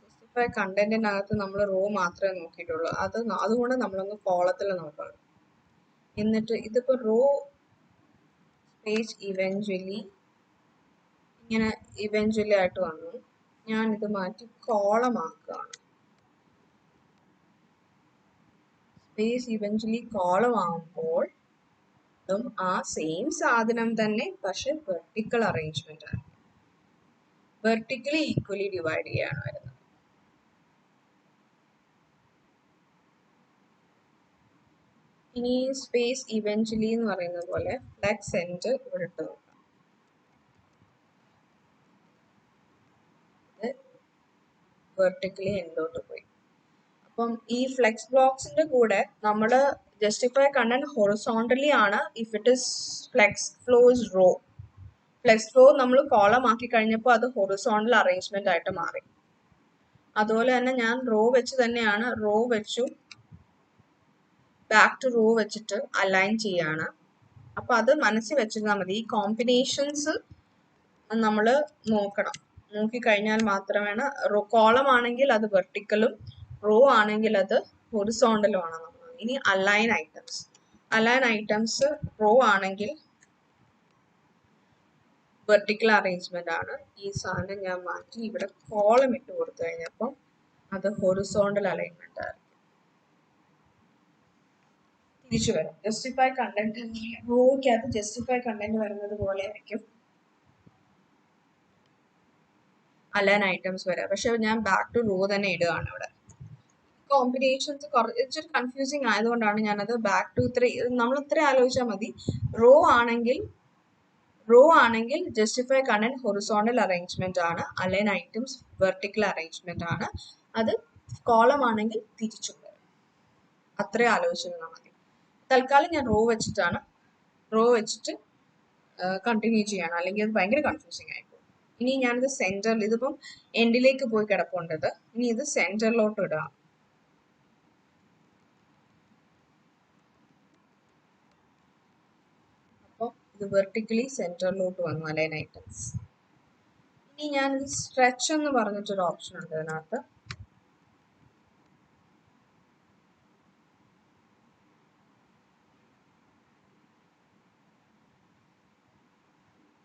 ജസ്റ്റിഫൈ കണ്ടന്റിനകത്ത് നമ്മൾ റോ മാത്രമേ നോക്കിയിട്ടുള്ളൂ. അതുകൊണ്ട് നമ്മളൊന്ന് കോളത്തിൽ നോക്കണം. എന്നിട്ട് ഇതിപ്പോ റോ സ്പേസ് ഇവൻച്വലി ഇങ്ങനെ ഇവൻച്വലി ആയിട്ട് വന്നു. ഞാൻ ഇത് മാറ്റി കോളം ആക്കുകയാണ്. സ്പേസ് ഇവൻച്വലി കോളം ആകുമ്പോൾ ആ സെയിം സാധനം തന്നെ, പക്ഷെ വെർട്ടിക്കൽ അറേഞ്ച്മെന്റ് ആണ്. വെർട്ടിക്കലി ഈക്വലി ഡിവൈഡ് ചെയ്യാണ് വരുന്നത്. ഇനി സ്പേസ് ഇവൻച്വലി എന്ന് പറയുന്ന പോലെ ഫ്ലെക്സ് എൻഡ് ഇവിടെ ഇട്ട് നോക്കാം. ഇത് വെർട്ടിക്കലി എൻഡോട്ട് പോയി. അപ്പം ഈ ഫ്ലെക്സ് ബ്ലോക്സിന്റെ കൂടെ നമ്മൾ ജസ്റ്റിഫൈ കണ്ടന്റ് ഹൊറിസോണ്ടലി ആണ് if it is flex flows row. Flex flow നമ്മൾ കോളം ആക്കി കഴിഞ്ഞപ്പോൾ അത് ഹൊറിസോണ്ടൽ അറേഞ്ച്മെന്റ് ആയിട്ട് മാറി. അതുപോലെ തന്നെ ഞാൻ റോ വെച്ച് തന്നെയാണ്, റോ വെച്ചു ബാക്ക് ടു റോ വെച്ചിട്ട് അലൈൻ ചെയ്യാണ്. അപ്പൊ അത് മനസ്സിൽ വെച്ചിരുന്നാൽ മതി. ഈ കോമ്പിനേഷൻസ് നമ്മൾ നോക്കണം. നോക്കിക്കഴിഞ്ഞാൽ മാത്രമാണ് റോ കോളം ആണെങ്കിൽ അത് വെർട്ടിക്കലും റോ ആണെങ്കിൽ അത് ഹൊറിസോണ്ടലും ആണ്. ഇനി അലൈൻ ഐറ്റംസ് റോ ആണെങ്കിൽ വെർട്ടിക്കൽ അറേഞ്ച്മെന്റ് ആണ്. ഈ സാധനം ഞാൻ മാറ്റി ഇവിടെ കോളം ഇട്ട് കൊടുത്തു കഴിഞ്ഞപ്പോൾ അത് ഹൊറിസോണ്ടൽ അലൈൻമെന്റ് ആണ്. തിരിച്ചു വരും. ജസ്റ്റിഫൈ കണ്ടന്റ് റോയ്ക്കകത്ത് ജസ്റ്റിഫൈ കണ്ടന്റ് വരുന്നത് പോലെ ആയിരിക്കും അലൈൻ ഐറ്റംസ് വരാം. പക്ഷെ ഞാൻ ബാക്ക് ടു റോ തന്നെ ഇടുകയാണ്. ഇവിടെ കോമ്പിനേഷൻസ് കുറച്ചൊരു കൺഫ്യൂസിങ് ആയതുകൊണ്ടാണ് ഞാനത് ബാക്ക് ടു 3. നമ്മൾ ഇത്ര ആലോചിച്ചാൽ മതി. റോ ആണെങ്കിൽ ജസ്റ്റിഫൈ കണ്ടന്റ് ഹൊറിസോണ്ടൽ അറേഞ്ച്മെന്റ് ആണ്, അലൈൻ ഐറ്റംസ് വെർട്ടിക്കൽ അറേഞ്ച്മെന്റ് ആണ്. അത് കോളം ആണെങ്കിൽ തിരിച്ചു വരും. അത്രേ ആലോചിച്ചിരുന്നാൽ മതി. തൽക്കാലം ഞാൻ റോ വെച്ചിട്ട് കണ്ടിന്യൂ ചെയ്യണം, അല്ലെങ്കിൽ അത് ഭയങ്കര കൺഫ്യൂസിങ് ആയിപ്പോകും. ഇനി ഞാനിത് സെന്ററിൽ, ഇതിപ്പം എൻഡിലേക്ക് പോയി കിടപ്പുണ്ടത്, ഇനി ഇത് സെന്ററിലോട്ട് ഇടാം. അപ്പോൾ ഇത് വെർട്ടിക്കലി സെന്ററിലോട്ട് വന്നു അലൈൻ ഐറ്റംസ്. ഇനി ഞാനിത് സ്ട്രെച്ച് എന്ന് പറഞ്ഞിട്ടൊരു ഓപ്ഷൻ ഉണ്ട് ഇതിനകത്ത്.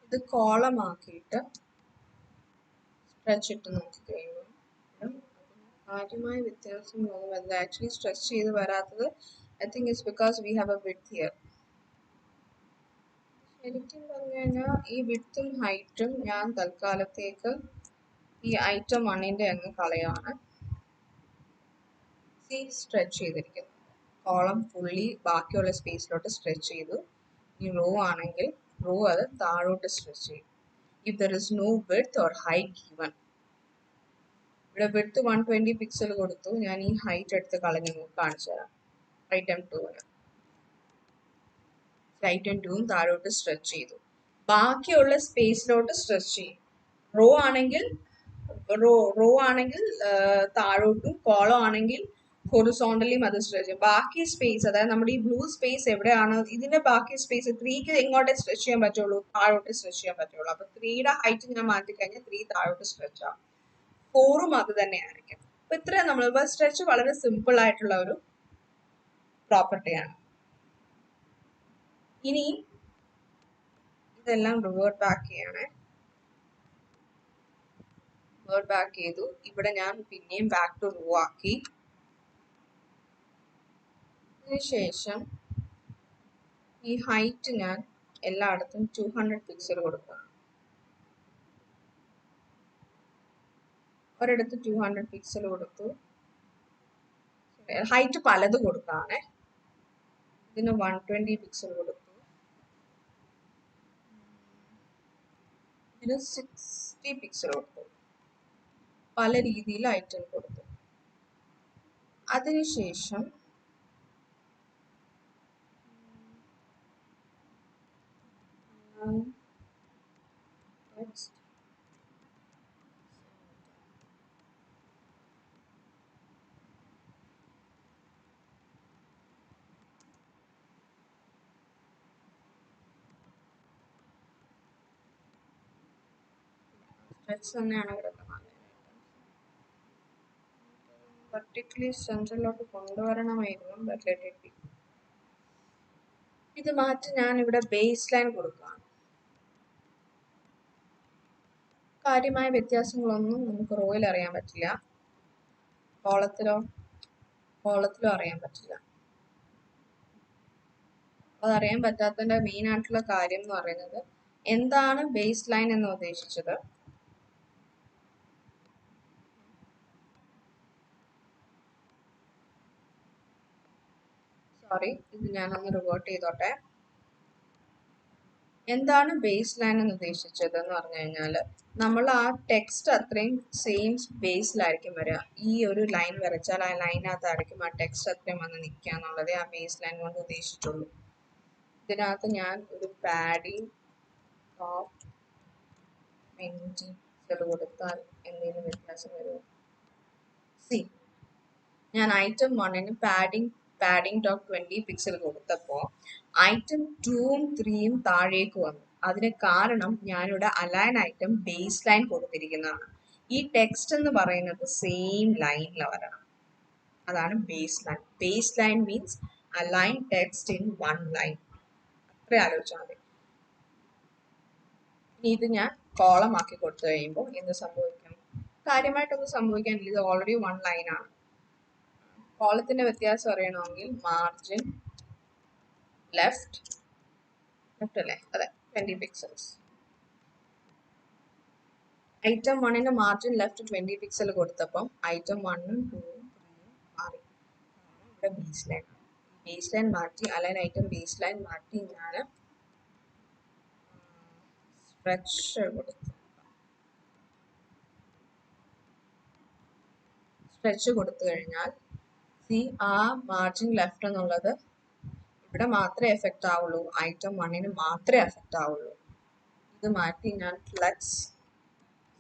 ഇത് കോളം ആക്കിയിട്ട് സ്ട്രെച്ച് ഇട്ട് നോക്കി കഴിയുമ്പോൾ കാര്യമായ വ്യത്യാസം തോന്നുന്നത്. ആക്ച്വലി സ്ട്രെച്ച് ചെയ്ത് വരാത്തത് I think it's because we have A width here. ശരിക്കും പറഞ്ഞു കഴിഞ്ഞാൽ ഈ വിഡ്ത്തും ഹൈറ്റും ഞാൻ തൽക്കാലത്തേക്ക് ഈ ഐറ്റം 1ന്റെ അങ്ങ് കളയാണ്. സ്ട്രെച്ച് ചെയ്തിരിക്കുന്നു. കോളം ഫുള്ളി ബാക്കിയുള്ള സ്പേസിലോട്ട് സ്ട്രെച്ച് ചെയ്തു. ഈ റോ ആണെങ്കിൽ റോ അത് താഴോട്ട് സ്ട്രെച്ച് ചെയ്യും. If there is no width or height given. ഇവിടെ വിഡ്ത്ത് 120 പിക്സൽ കൊടുത്തു. ഞാൻ ഈ ഹൈറ്റ് എടുത്ത് കളഞ്ഞു കാണിച്ചു തരാം. ഐറ്റം 2 താഴോട്ട് സ്ട്രെച്ച് ചെയ്തു. ബാക്കിയുള്ള സ്പേസിലോട്ട് സ്ട്രെച്ച് ചെയ്യും. റോ ആണെങ്കിൽ താഴോട്ടും, കോളം ആണെങ്കിൽ ഹൊറിസോണ്ടലിയും അത് സ്ട്രെച്ച് ചെയ്യും. ബാക്കി സ്പേസ്, അതായത് നമ്മുടെ ഈ ബ്ലൂ സ്പേസ് എവിടെയാണ്, ഇതിന്റെ ബാക്കി സ്പേസ് 3ക്ക് എങ്ങോട്ടേ സ്ട്രെച്ച് ചെയ്യാൻ പറ്റുള്ളൂ, താഴോട്ട് സ്ട്രെച്ച് ചെയ്യാൻ പറ്റുള്ളൂ. അപ്പൊ 3യുടെ ഹൈറ്റ് ഞാൻ മാറ്റി കഴിഞ്ഞാൽ 3 താഴോട്ട് സ്ട്രെച്ച് ആവും. 4ഉം അത് തന്നെയായിരിക്കും. അപ്പൊ ഇത്രയും നമ്മൾ സ്ട്രെച്ച് വളരെ സിമ്പിൾ ആയിട്ടുള്ള ഒരു പ്രോപ്പർട്ടിയാണ്. ഇനി ഇതെല്ലാം റിവേർട്ട് ബാക്ക് ചെയ്യണേ. റിവേർട്ട് ബാക്ക് ചെയ്തു. ഇവിടെ ഞാൻ പിന്നെയും ബാക്ക് ടു റോ ആക്കി. അതിനുശേഷം ഈ ഹൈറ്റ് ഞാൻ എല്ലായിടത്തും 200 പിക്സൽ കൊടുക്കുക. ഒരിടത്ത് 200 പിക്സൽ കൊടുത്തു. ഹൈറ്റ് പലത് കൊടുക്കാണേ. ഇതിന് 120 പിക്സൽ കൊടുത്തു. ഇതിന് 60 പിക്സൽ കൊടുത്തു. പല രീതിയിൽ ഐറ്റം കൊടുത്തു. അതിനുശേഷം തന്നെയാണ് കിടക്കുന്നത്. വെർട്ടിക്കലി സെൻട്രലിലോട്ട് കൊണ്ടുവരണമായിരുന്നു. ഇത് മാറ്റി ഞാൻ ഇവിടെ ബേസ് ലൈൻ കൊടുക്കുകയാണ്. കാര്യമായ വ്യത്യാസങ്ങളൊന്നും നമുക്ക് റോയിൽ അറിയാൻ പറ്റില്ല, കോളത്തിലോ അറിയാൻ പറ്റില്ല. അതറിയാൻ പറ്റാത്തതിന്റെ മെയിൻ ആയിട്ടുള്ള കാര്യം എന്ന് പറയുന്നത്, എന്താണ് ബേസ് ലൈൻ എന്ന് ഉദ്ദേശിച്ചത്? സോറി, ഇത് ഞാനൊന്ന് റിവേർട്ട് ചെയ്തോട്ടെ. എന്താണ് ബേസ് ലൈൻ എന്ന് ഉദ്ദേശിച്ചത് എന്ന് പറഞ്ഞു കഴിഞ്ഞാൽ, നമ്മൾ ആ ടെക്സ്റ്റ് അത്രയും സെയിം ബേസിലായിരിക്കും വരിക. ഈ ഒരു ലൈൻ വരച്ചാൽ ആ ലൈനകത്തായിരിക്കും ആ ടെക്സ്റ്റ് അത്രയും വന്ന് നിൽക്കുക എന്നുള്ളതേ ആ ബേസ് ലൈൻ കൊണ്ട് ഉദ്ദേശിച്ചുള്ളൂ. ഇതിനകത്ത് ഞാൻ ഒരു പാഡിങ് ടോപ്പ് 20 കൊടുത്താൽ എന്തെങ്കിലും വ്യത്യാസം വരുമോ? സി, ഞാൻ ഐറ്റം 1ന് പാഡിങ് ടോപ്പ് 20 പിക്സൽ കൊടുത്തപ്പോൾ ഐറ്റം 2ഉം 3ഉം താഴേക്ക് വന്നു. അതിന് കാരണം ഞാനിവിടെ അലൈൻ ഐറ്റം ബേസ് ലൈൻ കൊടുത്തിരിക്കുന്നതാണ്. ഈ ടെക്സ്റ്റ് എന്ന് പറയുന്നത് സെയിം ലൈനിൽ വരണം. അതാണ് base line. Base line means align text in one line. അത്ര ആലോചിച്ചാൽ മതി. ഇനി ഇത് ഞാൻ കോളം ആക്കി കൊടുത്തു കഴിയുമ്പോൾ എന്ത് സംഭവിക്കും? കാര്യമായിട്ടൊന്നും സംഭവിക്കാനില്ല. ഇത് ഓൾറെഡി വൺ ലൈനാണ്. കോളത്തിന്റെ വ്യത്യാസം അറിയണമെങ്കിൽ മാർജിൻ ലെഫ്റ്റ് അല്ലേ? അതെ, 20 പിക്സൽസ്. ഐറ്റം 1ന് മാർജിൻ ലെഫ്റ്റ് 20 പിക്സൽ കൊടുത്തപ്പം ഐറ്റം 1ഉം 2ഉം 3ഉം മാറി. ഇവിടെ ബേസ് ലൈൻ. ബേസ് ലൈൻ മാറ്റി, അലൈൻ ഐറ്റം ബേസ് ലൈൻ മാറ്റി ഞാൻ സ്ട്രെച്ച് കൊടുത്തു. സ്ട്രെച്ച് കൊടുത്തു കഴിഞ്ഞാൽ ആ മാർജിൻ ലെഫ്റ്റ് എന്നുള്ളത് ഇവിടെ മാത്രമേ എഫക്റ്റ് ആവുള്ളൂ. ഐറ്റം 1ന് മാത്രമേ എഫക്റ്റ് ആവുള്ളൂ. ഇത് മാറ്റി ഞാൻ ഫ്ലെക്സ്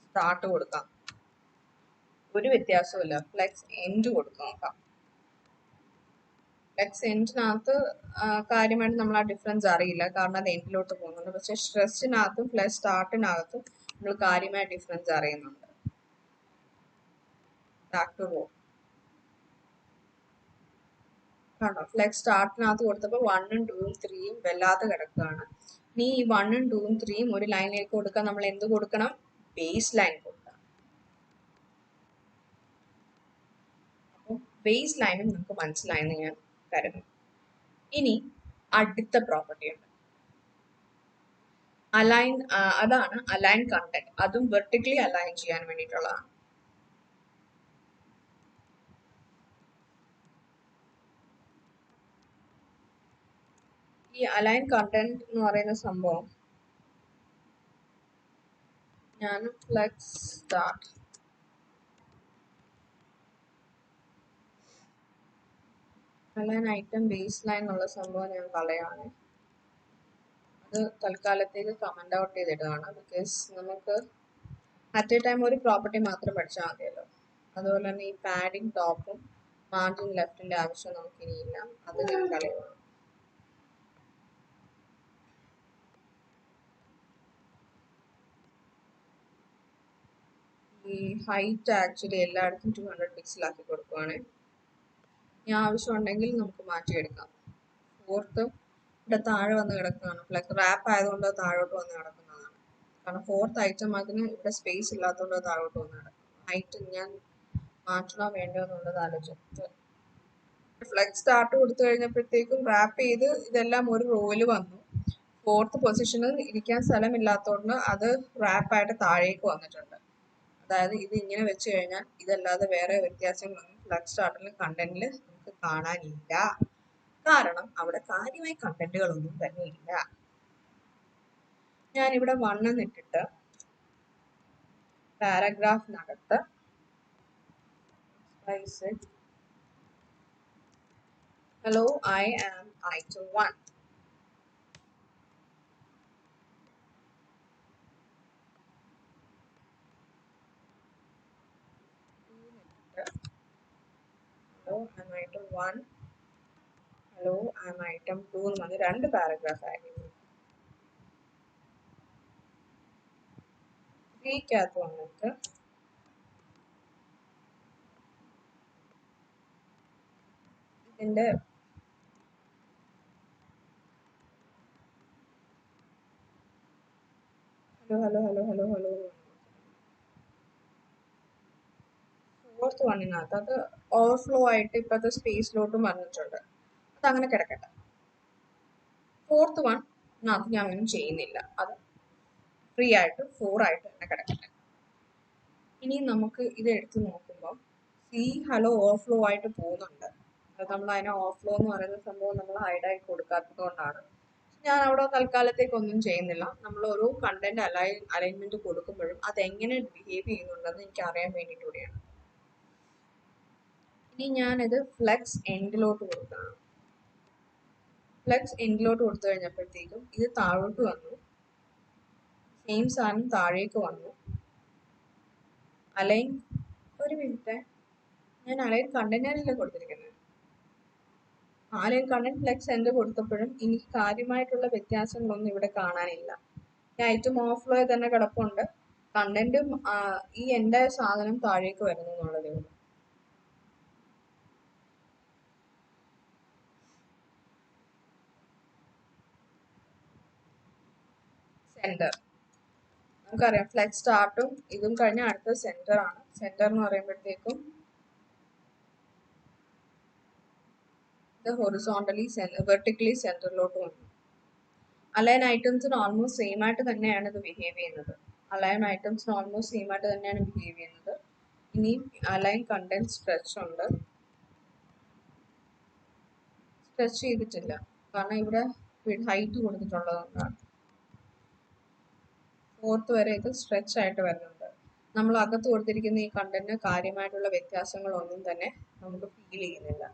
സ്റ്റാർട്ട് കൊടുക്കാം. ഒരു വ്യത്യാസമില്ല. ഫ്ലെക്സ് എൻഡ് കൊടുത്തു നോക്കാം. ഫ്ലെക്സ് എൻഡിനകത്ത് കാര്യമായിട്ട് നമ്മൾ ആ ഡിഫറൻസ് അറിയില്ല, കാരണം അത് എൻഡിലോട്ട് പോകുന്നുണ്ട്. പക്ഷെ സ്ട്രെച്ചിനകത്തും ഫ്ലെക്സ് സ്റ്റാർട്ടിനകത്തും നമ്മൾ കാര്യമായ ഡിഫറൻസ് അറിയുന്നുണ്ട്. ബാക്ക് ടു റോ കണ്ടോ? ഫ്ലെക്സ് സ്റ്റാർട്ടിനകത്ത് കൊടുത്തപ്പോൾ 1ഉം 2ഉം 3ഉം വല്ലാതെ കിടക്കുകയാണ്. ഇനി ഈ 1ഉം 2ഉം 3ഉം ഒരു ലൈനിലേക്ക് കൊടുക്കാൻ നമ്മൾ എന്ത് കൊടുക്കണം? ബേസ് ലൈൻ കൊടുക്കണം. അപ്പോൾ ബേസ് ലൈനും നമുക്ക് മനസ്സിലായെന്ന് ഞാൻ കരുതുന്നു. ഇനി അടുത്ത പ്രോപ്പർട്ടി ഉണ്ട്, അലൈൻ. അതാണ് അലൈൻ കണ്ടന്റ്. അതും വെർട്ടിക്കലി അലൈൻ ചെയ്യാൻ വേണ്ടിയിട്ടുള്ളതാണ്. ഈ അലൈൻ കണ്ടന്റ് എന്ന് പറയുന്ന സംഭവം ഞാൻ flex start align item base line എന്നുള്ള സംഭവം ഞാൻ കളയാണ്. അത് തൽക്കാലത്തേക്ക് കമന്റ് ഔട്ട് ചെയ്തിടുകയാണ്. ബിക്കോസ് നമുക്ക് അറ്റ് എ ടൈം ഒരു പ്രോപ്പർട്ടി മാത്രം പഠിച്ചാൽ മതിയല്ലോ. അതുപോലെ തന്നെ ഈ പാഡിങ് ടോപ്പും മാർജിൻ ലെഫ്റ്റിന്റെ ആവശ്യം നമുക്കിനിയില്ല. അത് ഞാൻ കളയുന്നു. ഈ ഹൈറ്റ് ആക്ച്വലി എല്ലായിടത്തും 200 പിക്സൽ ആക്കി കൊടുക്കുവാണ്. ഇനി ആവശ്യമുണ്ടെങ്കിൽ നമുക്ക് മാറ്റിയെടുക്കാം. ഫോർത്ത് ഇവിടെ താഴെ വന്ന് കിടക്കുകയാണ്. ഫ്ലെക്സ് റാപ്പ് ആയതുകൊണ്ട് താഴോട്ട് വന്ന് കിടക്കുന്നതാണ്. കാരണം ഫോർത്ത് ഐറ്റം അതിന് ഇവിടെ സ്പേസ് ഇല്ലാത്തതുകൊണ്ട് താഴോട്ട് വന്ന് കിടക്കും. ഹൈറ്റ് ഞാൻ മാറ്റണോ വേണ്ടോ എന്നുള്ളത് ആലോചിച്ചിട്ട് ഫ്ലെക്സ് സ്റ്റാർട്ട് കൊടുത്തു കഴിഞ്ഞപ്പോഴത്തേക്കും റാപ്പ് ചെയ്ത് ഇതെല്ലാം ഒരു റോയിൽ വന്നു. ഫോർത്ത് പൊസിഷനിൽ ഇരിക്കാൻ സ്ഥലമില്ലാത്തതുകൊണ്ട് അത് റാപ്പായിട്ട് താഴേക്ക് വന്നിട്ടുണ്ട്. അതായത് ഇത് ഇങ്ങനെ വെച്ച് കഴിഞ്ഞാൽ ഇതല്ലാതെ വേറെ വ്യത്യാസങ്ങളൊന്നും ഫ്ലെക്സ് സ്റ്റാർട്ടിലും കണ്ടന്റിൽ നമുക്ക് കാണാനില്ല. കാരണം അവിടെ കാര്യമായ കണ്ടന്റുകളൊന്നും തന്നെ ഇല്ല. ഞാനിവിടെ 1 എന്നിട്ടിട്ട് പാരഗ്രാഫിനകത്ത് hello I am item 1. Hello I am item 1. Hello I am item 2 എന്ന് പറഞ്ഞ് 2 പാരഗ്രാഫ് ആയിരുന്നു. 3-ക്കകത്ത് വന്നിട്ട് ഇതിന്റെ ഹലോ ഫോർത്ത് വണ്ണിനകത്ത് അത് ഓവർഫ്ലോ ആയിട്ട് ഇപ്പോഴത്തെ സ്പേസിലോട്ടും വന്നിട്ടുണ്ട്. അതങ്ങനെ കിടക്കട്ടെ. ഫോർത്ത് വണ്ണിനകത്ത് ഞാൻ ഒന്നും ചെയ്യുന്നില്ല. അത് ഫ്രീ ആയിട്ട് 4 ആയിട്ട് തന്നെ കിടക്കട്ടെ. ഇനി നമുക്ക് ഇത് എടുത്ത് നോക്കുമ്പോൾ ഹലോ ഓവർഫ്ലോ ആയിട്ട് പോകുന്നുണ്ട്. അത് നമ്മൾ അതിനെ ഓഫ്ലോ എന്ന് പറയുന്ന സംഭവം നമ്മൾ ഹൈഡായി കൊടുക്കാത്തത് കൊണ്ടാണ്. ഞാൻ അവിടെ തൽക്കാലത്തേക്ക് ഒന്നും ചെയ്യുന്നില്ല. നമ്മൾ ഓരോ കണ്ടന്റ് അലൈൻമെന്റ് കൊടുക്കുമ്പോഴും അതെങ്ങനെ ബിഹേവ് ചെയ്യുന്നുണ്ടെന്ന് എനിക്ക് അറിയാൻ വേണ്ടിയിട്ട് കൂടിയാണ്. ഇനി ഞാനിത് ഫ്ലെക്സ് എൻഡിലോട്ട് കൊടുക്കണം. ഫ്ലെക്സ് എൻഡിലോട്ട് കൊടുത്തു കഴിഞ്ഞപ്പോഴത്തേക്കും ഇത് താഴോട്ട് വന്നു, സെയിം സാധനം താഴേക്ക് വന്നു. അലൈൻ, ഒരു മിനിറ്റ്, ഞാൻ അലൈൻ കണ്ടന്റിനല്ലേ കൊടുത്തിരിക്കുന്നത്. അലൈൻ കണ്ടന്റ് ഫ്ലെക്സ് എൻഡ് കൊടുത്തപ്പോഴും എനിക്ക് കാര്യമായിട്ടുള്ള വ്യത്യാസങ്ങളൊന്നും ഇവിടെ കാണാനില്ല. ഈ ഐറ്റം ഓഫ്ലോ തന്നെ കിടപ്പുണ്ട്. കണ്ടന്റും ഈ എൻ്റെ സാധനം താഴേക്ക് വരുന്നു എന്നുള്ളതേ ഉള്ളൂ. സെന്റർ നമുക്കറിയാം, ഫ്ലെക്സ് സ്റ്റാർട്ടും ഇതും കഴിഞ്ഞ അടുത്ത സെന്റർ ആണ്. സെന്റർ എന്ന് പറയുമ്പോഴത്തേക്കും ഇത് ഹൊറിസോണ്ടലി വെർട്ടിക്കലി സെന്ററിലോട്ട് വന്നു. അലൈൻ ഐറ്റംസിന് ഓൾമോസ്റ്റ് സെയിം ആയിട്ട് തന്നെയാണ് ഇത് ബിഹേവ് ചെയ്യുന്നത്. ഇനി അലൈൻ കണ്ടന്റ് സ്ട്രെച്ച് ഉണ്ട്. സ്ട്രെച്ച് ചെയ്തിട്ടില്ല, കാരണം ഇവിടെ ഹൈറ്റ് കൊടുത്തിട്ടുള്ളതുകൊണ്ടാണ്. 4th വരെ ഇത് സ്ട്രെച്ച് ആയിട്ട് വരുന്നുണ്ട്. നമ്മൾ അകത്ത് കൊടുത്തിരിക്കുന്ന ഈ കണ്ടന്റിന് കാര്യമായിട്ടുള്ള വ്യത്യാസങ്ങളൊന്നും തന്നെ നമുക്ക് ഫീൽ ചെയ്യുന്നില്ല.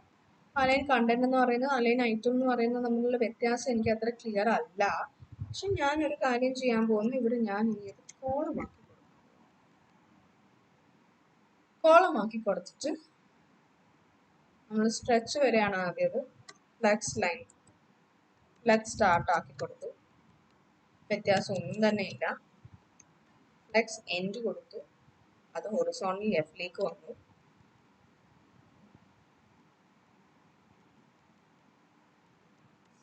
അലൈൻ കണ്ടന്റ് എന്ന് പറയുന്നത് അലൈൻ ഐറ്റം എന്ന് പറയുന്നത് തമ്മിലുള്ള വ്യത്യാസം എനിക്ക് അത്ര ക്ലിയർ അല്ല. പക്ഷെ ഞാനൊരു കാര്യം ചെയ്യാൻ പോകുന്നു. ഇവിടെ ഞാൻ ഈ കോളമാക്കി കൊടുത്തിട്ട് നമ്മൾ സ്ട്രെച്ച് വരെയാണ് ആദ്യത്. ഫ്ലെക്സ് ലൈൻ, ഫ്ലെക്സ് സ്റ്റാർട്ട് ആക്കി കൊടുത്തു, വ്യത്യാസം ഒന്നും തന്നെ ഇല്ല. ഫ്ലെക്സ് എൻഡ് കൊടുത്തു, അത് ഹൊറിസോണ്ടലി ലെഫ്റ്റിലേക്ക് വന്നു.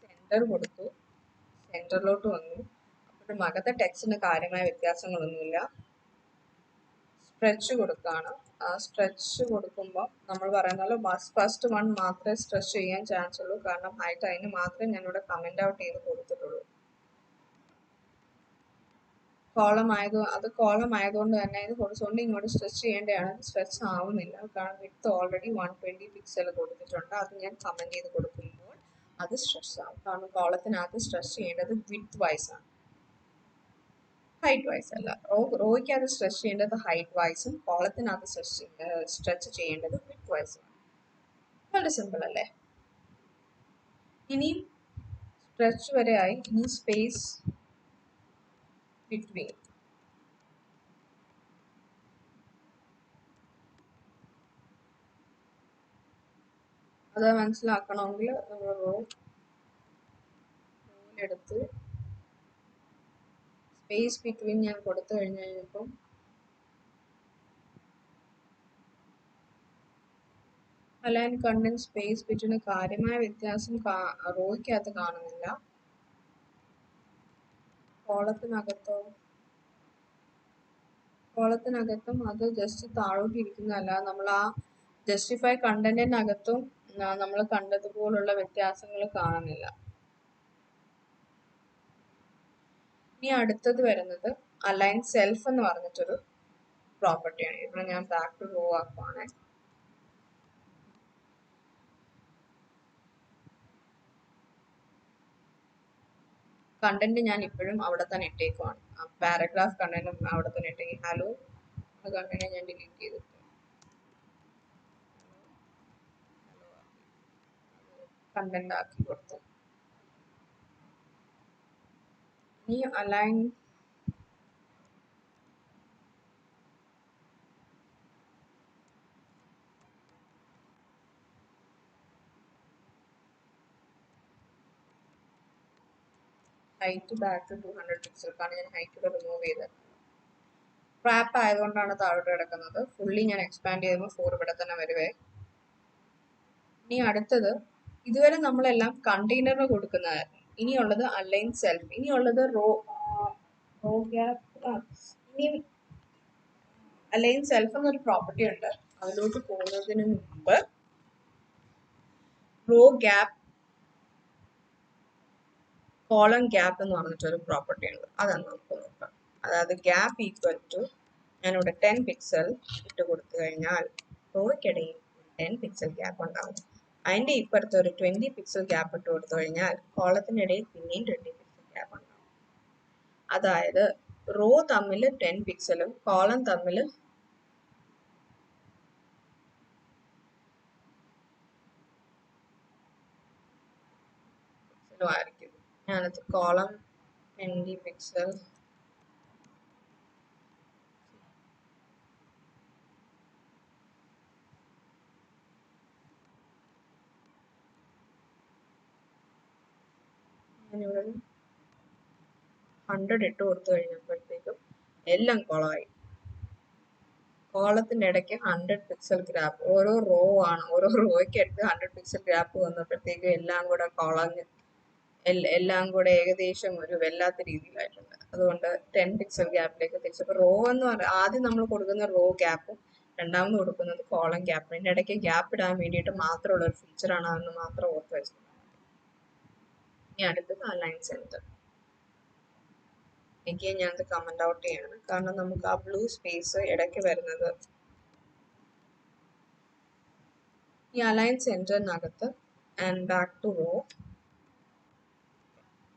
സെന്റർ കൊടുത്തു, സെന്ററിലോട്ട് വന്നു. അപ്പോഴും അകത്തെ ടെക്സ്റ്റിന് കാര്യമായ വ്യത്യാസങ്ങളൊന്നുമില്ല. സ്ട്രെച്ച് കൊടുക്കുകയാണ്. ആ സ്ട്രെച്ച് കൊടുക്കുമ്പോൾ നമ്മൾ പറയുന്ന പോലെ ഫസ്റ്റ് വൺ മാത്രമേ സ്ട്രെച്ച് ചെയ്യാൻ ചാൻസ് ഉള്ളൂ, കാരണം ഹൈറ്റ് അതിന് മാത്രമേ ഞാനിവിടെ കമന്റ് ഔട്ട് ചെയ്ത് കൊടുത്തിട്ടുള്ളൂ. കോളം ആയതുകൊണ്ട് തന്നെ ഇത് ഹൊറിസോണ്ടലി ഇങ്ങോട്ട് സ്ട്രെച്ച് ചെയ്യേണ്ടതാണ്. സ്ട്രെച്ച് ആവുന്നില്ല, കാരണം വിഡ്ത്ത് ഓൾറെഡി 120 പിക്സൽ കൊടുത്തിട്ടുണ്ട്. അത് ഞാൻ കമന്റ് ചെയ്ത് കൊടുക്കുമ്പോൾ അത് സ്ട്രെച്ച് ആവും, കാരണം കോളത്തിനകത്ത് സ്ട്രെച്ച് ചെയ്യേണ്ടത് വിഡ്ത്ത് വൈസ് ആണ്, ഹൈറ്റ് വൈസ് അല്ല. റോയ്ക്കകത്ത് സ്ട്രെച്ച് ചെയ്യേണ്ടത് ഹൈറ്റ് വൈസും കോളത്തിനകത്ത് സ്ട്രെച്ച് ചെയ്യേണ്ടത് വിഡ്ത്ത് വൈസും ആണ്. വളരെ സിമ്പിൾ അല്ലേ? ഇനി സ്ട്രെച്ച് വരെ ആയി. ഇനി സ്പേസ് ബിറ്റ്വീൻ, അത് മനസ്സിലാക്കണമെങ്കിൽ നമ്മൾ റോയിലെടുത്ത് സ്പേസ് ബിറ്റ്വീൻ ഞാൻ കൊടുത്തു കഴിഞ്ഞപ്പം അലൈൻ കണ്ടന്റ് സ്പേസ് ബിറ്റ്വീന് കാര്യമായ വ്യത്യാസം റോയ്ക്കകത്ത് കാണുന്നില്ല. കോളത്തിനകത്തും അത് ജസ്റ്റ് താഴോട്ട് ഇരിക്കുന്നതല്ല. നമ്മൾ ആ ജസ്റ്റിഫൈ കണ്ടന്റിനകത്തും നമ്മൾ കണ്ടതുപോലുള്ള വ്യത്യാസങ്ങൾ കാണുന്നില്ല. ഇനി അടുത്തത് വരുന്നത് അലൈൻ സെൽഫ് എന്ന് പറഞ്ഞിട്ടൊരു പ്രോപ്പർട്ടിയാണ്. ഇവിടെ ഞാൻ ബാക്ക് ടു റോ ആക്കുവാണ്. കണ്ടന്റ് ഞാൻ ഇപ്പോഴും അവിടെ തന്നെ ഇട്ടേക്കുവാണ്. പാരഗ്രാഫ് കണ്ടന്റും അവിടെ തന്നെ ഇട്ടേക്കും. ഹലോ കണ്ടന്റ് ഞാൻ ഡിലീറ്റ് ചെയ്തിട്ട് കണ്ടന്റ് ആക്കി കൊടുത്തു. ഇനി align height back to 200 pixel, കാരണം ഞാൻ ഹൈറ്റ് റിമൂവ് ചെയ്തത്. ട്രാപ്പ് ആയതുകൊണ്ടാണ് താഴോട്ട് കിടക്കുന്നത്. ഫുള്ളി ഞാൻ എക്സ്പാൻഡ് ചെയ്യുമ്പോൾ 4 ഇവിടെ തന്നെ വരുവേ. ഇനി അടുത്തത്, ഇതുവരെ നമ്മളെല്ലാം കണ്ടെയ്നറിന് കൊടുക്കുന്നതായിരുന്നു. ഇനിയുള്ളത് അലൈൻ സെൽഫ്. ഇനിയുള്ളത് റോ ഗ്യാപ്പ്. ഇനി അലൈൻ സെൽഫ് എന്നൊരു പ്രോപ്പർട്ടി ഉണ്ട്. അതിലോട്ട് പോകുന്നതിന് മുമ്പ് റോ ഗ്യാപ്പ്, കോളം ഗ്യാപ്പ് എന്ന് പറഞ്ഞിട്ടൊരു പ്രോപ്പർട്ടി ഉണ്ട്. അതാണ് നമുക്ക് നോക്കാം. അതായത് ഗ്യാപ്പ് ഈക്വൽ ടു, ഞാനിവിടെ 10 പിക്സൽ ഇട്ട് കൊടുത്തു കഴിഞ്ഞാൽ റോയ്ക്കിടയിൽ 10 പിക്സൽ ഗ്യാപ്പ് ഉണ്ടാവും. അതിന്റെ ഇപ്പുറത്ത് ഒരു 20 പിക്സൽ ഗ്യാപ്പ് ഇട്ട് കൊടുത്തു കഴിഞ്ഞാൽ കോളത്തിനിടയിൽ പിന്നെയും 20 പിക്സൽ ഗ്യാപ്പ് ഉണ്ടാവും. അതായത് റോ തമ്മിൽ 10 പിക്സലും കോളം തമ്മിൽ ആയിരിക്കും. ഞാനത് കോളം 20 പിക്സൽ ഞാനിവിടെ 100 ഇട്ട് കൊടുത്തു കഴിഞ്ഞപ്പോഴത്തേക്കും എല്ലാം കുളമായി. കോളത്തിന്റെ ഇടയ്ക്ക് 100 പിക്സൽ ഗ്യാപ്പ്, ഓരോ റോ ആണ്, ഓരോ റോയ്ക്ക് എടുത്ത് 100 പിക്സൽ ഗ്യാപ്പ് വന്നപ്പോഴത്തേക്കും എല്ലാം കൂടെ കുളഞ്ഞ് എല്ലാം കൂടെ ഏകദേശം ഒരു വല്ലാത്ത രീതിയിലായിട്ടുണ്ട്. അതുകൊണ്ട് 10 പിക്സൽ ഗ്യാപ്പിലേക്ക് തിരിച്ചപ്പോൾ റോ എന്ന് പറഞ്ഞാൽ ആദ്യം നമ്മൾ കൊടുക്കുന്ന റോ ഗ്യാപ്പും രണ്ടാമത് കൊടുക്കുന്നത് കോളം ഗ്യാപ്പും, ഇതിന്റെ ഇടയ്ക്ക് ഗ്യാപ്പ് ഇടാൻ വേണ്ടിയിട്ട് മാത്രമുള്ള ഒരു ഫീച്ചറാണ്, അതെന്ന് മാത്രം ഓർത്ത് വെച്ചത്. ഇനി അടുത്തത് അലൈൻ സെന്റർ. എനിക്ക് ഞാനത് കമന്റ് ഔട്ട് ചെയ്യാണ്, കാരണം നമുക്ക് ആ ബ്ലൂ സ്പേസ് ഇടയ്ക്ക് വരുന്നത് ഈ അലൈൻ സെന്ററിനകത്ത് ആൻഡ് ബാക്ക് ടു റോ.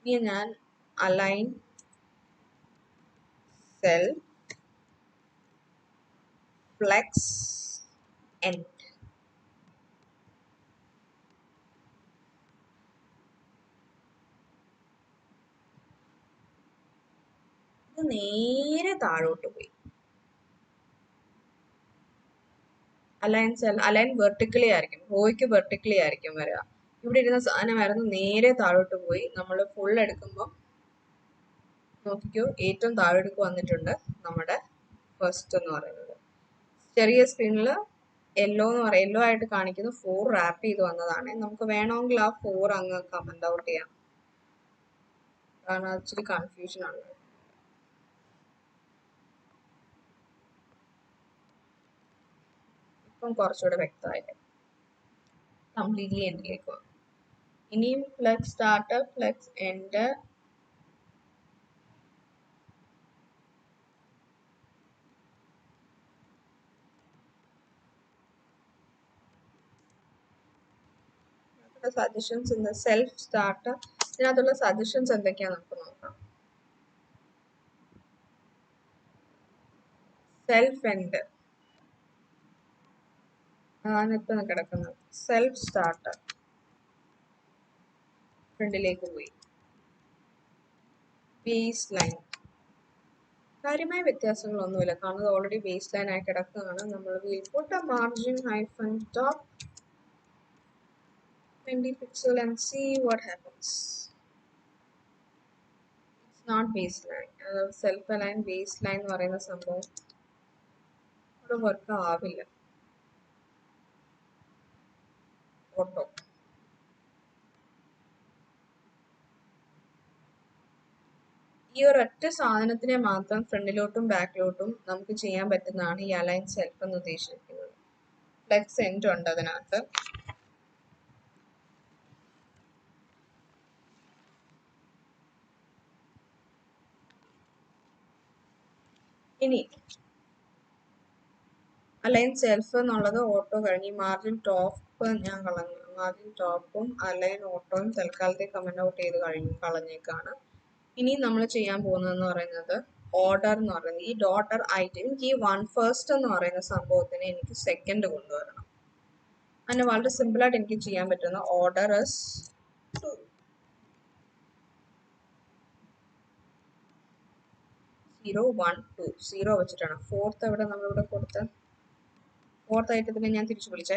ഇനി ഞാൻ അലൈൻ സെൽ ഫ്ലെക്സ് എൻഡ് ഇത് നേരെ താഴോട്ട് പോയി. അലൈൻ വെർട്ടിക്കലി ആയിരിക്കും, റോയ്ക്ക് വെർട്ടിക്കലി ആയിരിക്കും വരിക. ഇവിടെ ഇരുന്ന സാധനമായിരുന്നു നേരെ താഴോട്ട് പോയി. നമ്മൾ ഫുൾ എടുക്കുമ്പോൾ നോക്കിക്കോ, ഏറ്റവും താഴോട്ട് വന്നിട്ടുണ്ട് നമ്മുടെ ഫസ്റ്റ് എന്ന് പറയുന്നത്. ചെറിയ സ്ക്രീനിൽ യെല്ലോ ആയിട്ട് കാണിക്കുന്ന 4 റാപ്പ് ചെയ്ത് വന്നതാണ്. നമുക്ക് വേണമെങ്കിൽ ആ 4 അങ്ങ് കമന്റ് ഔട്ട് ചെയ്യാം, കാരണം ഇച്ചിരി കൺഫ്യൂഷൻ ആണ്. ഇപ്പം കുറച്ചുകൂടെ വ്യക്തമായിട്ട് കംപ്ലീറ്റ്ലി എൻഡിലേക്ക് വന്നു. ഇനിയും flex start, flex end, suggestions in the self start. ഇതിനകത്തുള്ള സജഷൻസ് എന്തൊക്കെയാ നമുക്ക് നോക്കാം. സെൽഫ് എൻഡ് അതാണ് ഇപ്പൊ കിടക്കുന്നത്. സെൽഫ് സ്റ്റാർട്ട് ഫ്രണ്ടിലേക്ക് പോയി. ബേസ് ലൈൻ കാര്യമായ വ്യത്യാസങ്ങളൊന്നുമില്ല, കാരണം അത് ഓൾറെഡി ബേസ് ലൈൻ ആയി കിടക്കുകയാണ്. നമ്മൾ will put a margin hyphen top 20 pixel and see what happens. It's not baseline. Self align baseline എന്ന് പറയുന്ന സംഭവം ഇവിടെ വർക്ക് ആവില്ല. ഓട്ടോ ഈ ഒരൊറ്റ സാധനത്തിനെ മാത്രം ഫ്രണ്ടിലോട്ടും ബാക്കിലോട്ടും നമുക്ക് ചെയ്യാൻ പറ്റുന്നതാണ് ഈ അലൈൻ സെൽഫ് എന്ന് ഉദ്ദേശിക്കുന്നത്. ഫ്ലെക്സ് എൻഡ് ഉണ്ട് അതിനകത്ത്. ഇനി അലൈൻ സെൽഫ് എന്നുള്ളത് ഓട്ടോ കഴിഞ്ഞ് മാർജിൻ ടോപ്പ് ഞാൻ കളഞ്ഞു. മാർജിൻ ടോപ്പും അലൈൻ ഓട്ടോയും തൽക്കാലത്തേക്ക് കമന്റ് ഔട്ട് ചെയ്ത് കളഞ്ഞേക്കാണ്. ഇനി നമ്മൾ ചെയ്യാൻ പോകുന്നതെന്ന് പറയുന്നത് ഓർഡർ എന്ന് പറയുന്നത് ഈ ഡോട്ടർ ഐറ്റം. എനിക്ക് ഈ 1 ഫസ്റ്റ് എന്ന് പറയുന്ന സംഭവത്തിന് എനിക്ക് സെക്കൻഡ് കൊണ്ടുവരണം. അങ്ങനെ വളരെ സിമ്പിൾ ആയിട്ട് എനിക്ക് ചെയ്യാൻ പറ്റുന്ന ഓർഡർ 0 1 2 0 വെച്ചിട്ടാണ്. ഫോർത്ത് എവിടെ നമ്മളിവിടെ കൊടുത്ത് ഫോർത്ത് ഐറ്റത്തിനെ ഞാൻ തിരിച്ചു വിളിച്ചേ.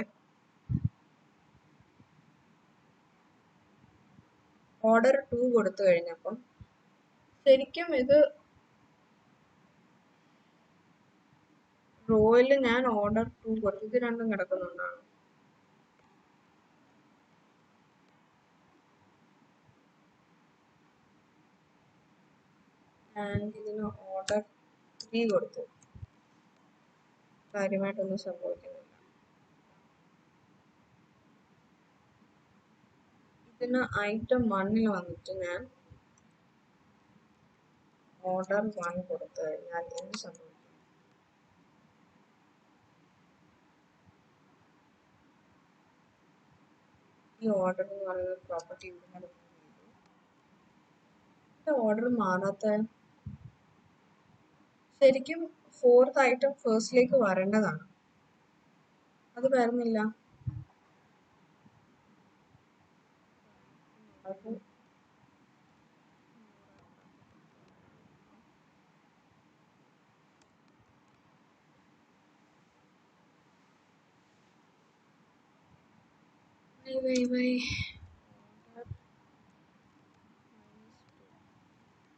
ഓർഡർ 2 കൊടുത്തു കഴിഞ്ഞപ്പം ശരിക്കും ഇത് റോയിൽ ഞാൻ ഓർഡർ 2 കൊടുത്തു. ഇത് രണ്ടും കിടക്കുന്നുണ്ടാണ്. ഇതിന് ഓർഡർ 3 കൊടുത്തു. കാര്യമായിട്ടൊന്നും സംഭവിക്കുന്നില്ല. ഇതിന് ഐറ്റം 1 വന്നിട്ട് ഞാൻ ഓർഡർ 1 കൊടുത്തു കഴിഞ്ഞാൽ എന്ത് സംഭവിക്കും? ഈ ഓർഡർ എന്ന് പറയുന്ന പ്രോപ്പർട്ടി ഇവിടെ ഓർഡർ മാറാത്ത ശരിക്കും ഫോർത്ത് ഐറ്റം ഫേസ്റ്റിലേക്ക് വരേണ്ടതാണ്, അത് വരുന്നില്ല. അത്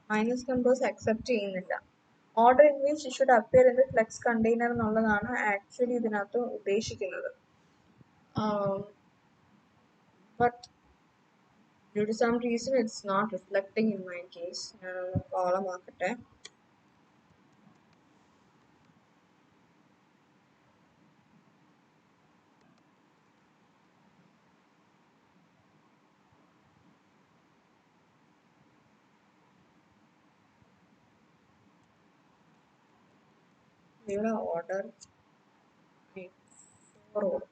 മൈനസ് നമ്പേഴ്സ് അക്സെപ്റ്റ് ചെയ്യുന്നില്ല. Order in which should appear in the flex container എന്നുള്ളതാണ് ആക്ച്വലി ഇതിനകത്ത് ഉദ്ദേശിക്കുന്നത്. But due to some reason it's not reflecting in my case. ഞാനൊന്ന് കോളം ആക്കട്ടെ. ഇവിടെ ഓർഡർ 4 കൊടുക്കാം.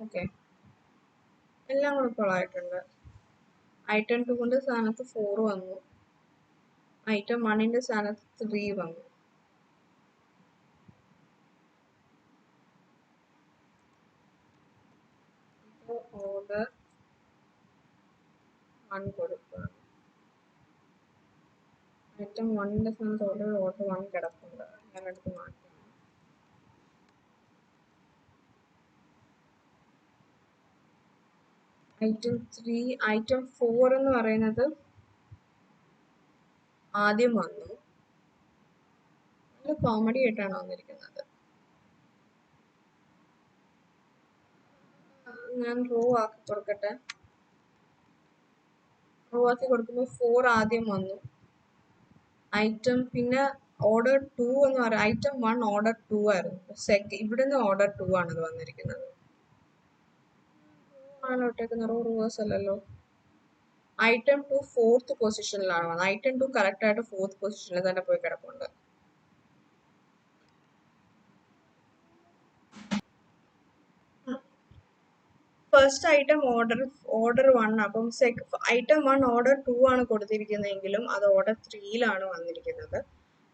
ഓക്കെ, എല്ലാം കൂടെ കൊള്ളായിട്ടുണ്ട്. ഐറ്റം 2ന്റെ സ്ഥാനത്ത് 4 വന്നു, ഐറ്റം 1ന്റെ സ്ഥാനത്ത് 3 വന്നു. ഓർഡർ 1 കൊടുക്കുക. ഐറ്റം 1ന്റെ സ്ഥാനത്ത് ഓർഡർ 1 കിടപ്പുണ്ട്, ഞാനെടുത്ത് മാറ്റാം. ഐറ്റം 3, ഐറ്റം 4 എന്ന് പറയുന്നത് ആദ്യം വന്നു. നല്ല കോമഡി ആയിട്ടാണ് വന്നിരിക്കുന്നത്. ഞാൻ റോ ആക്കി കൊടുക്കട്ടെ. റോ ആക്കി കൊടുക്കുമ്പോൾ 4 ആദ്യം വന്നു. ഐറ്റം പിന്നെ ഓർഡർ 2 എന്ന് പറയുന്നത് ഐറ്റം 1 ഓർഡർ 2 ആയിരുന്നു. ഇവിടുന്ന് ഓർഡർ 2 ആണ് ഇത് വന്നിരിക്കുന്നത്. ആണല്ലോ ഇട്ടേക്കുന്ന റോ റിവേഴ്സ് അല്ലല്ലോ. ഐറ്റം 2 4th പൊസിഷനിലാണ് വന്നത്. ഐറ്റം 2 കറക്റ്റ് ആയിട്ട് 4th പൊസിഷനിൽ തന്നെ പോയി കിടപ്പുണ്ട്. ഫസ്റ്റ് ഐറ്റം ഓർഡർ 1, അപ്പം ഐറ്റം 1 ഓർഡർ 2 ആണ് കൊടുത്തിരിക്കുന്നതെങ്കിലും അത് ഓർഡർ 3യിലാണ് വന്നിരിക്കുന്നത്.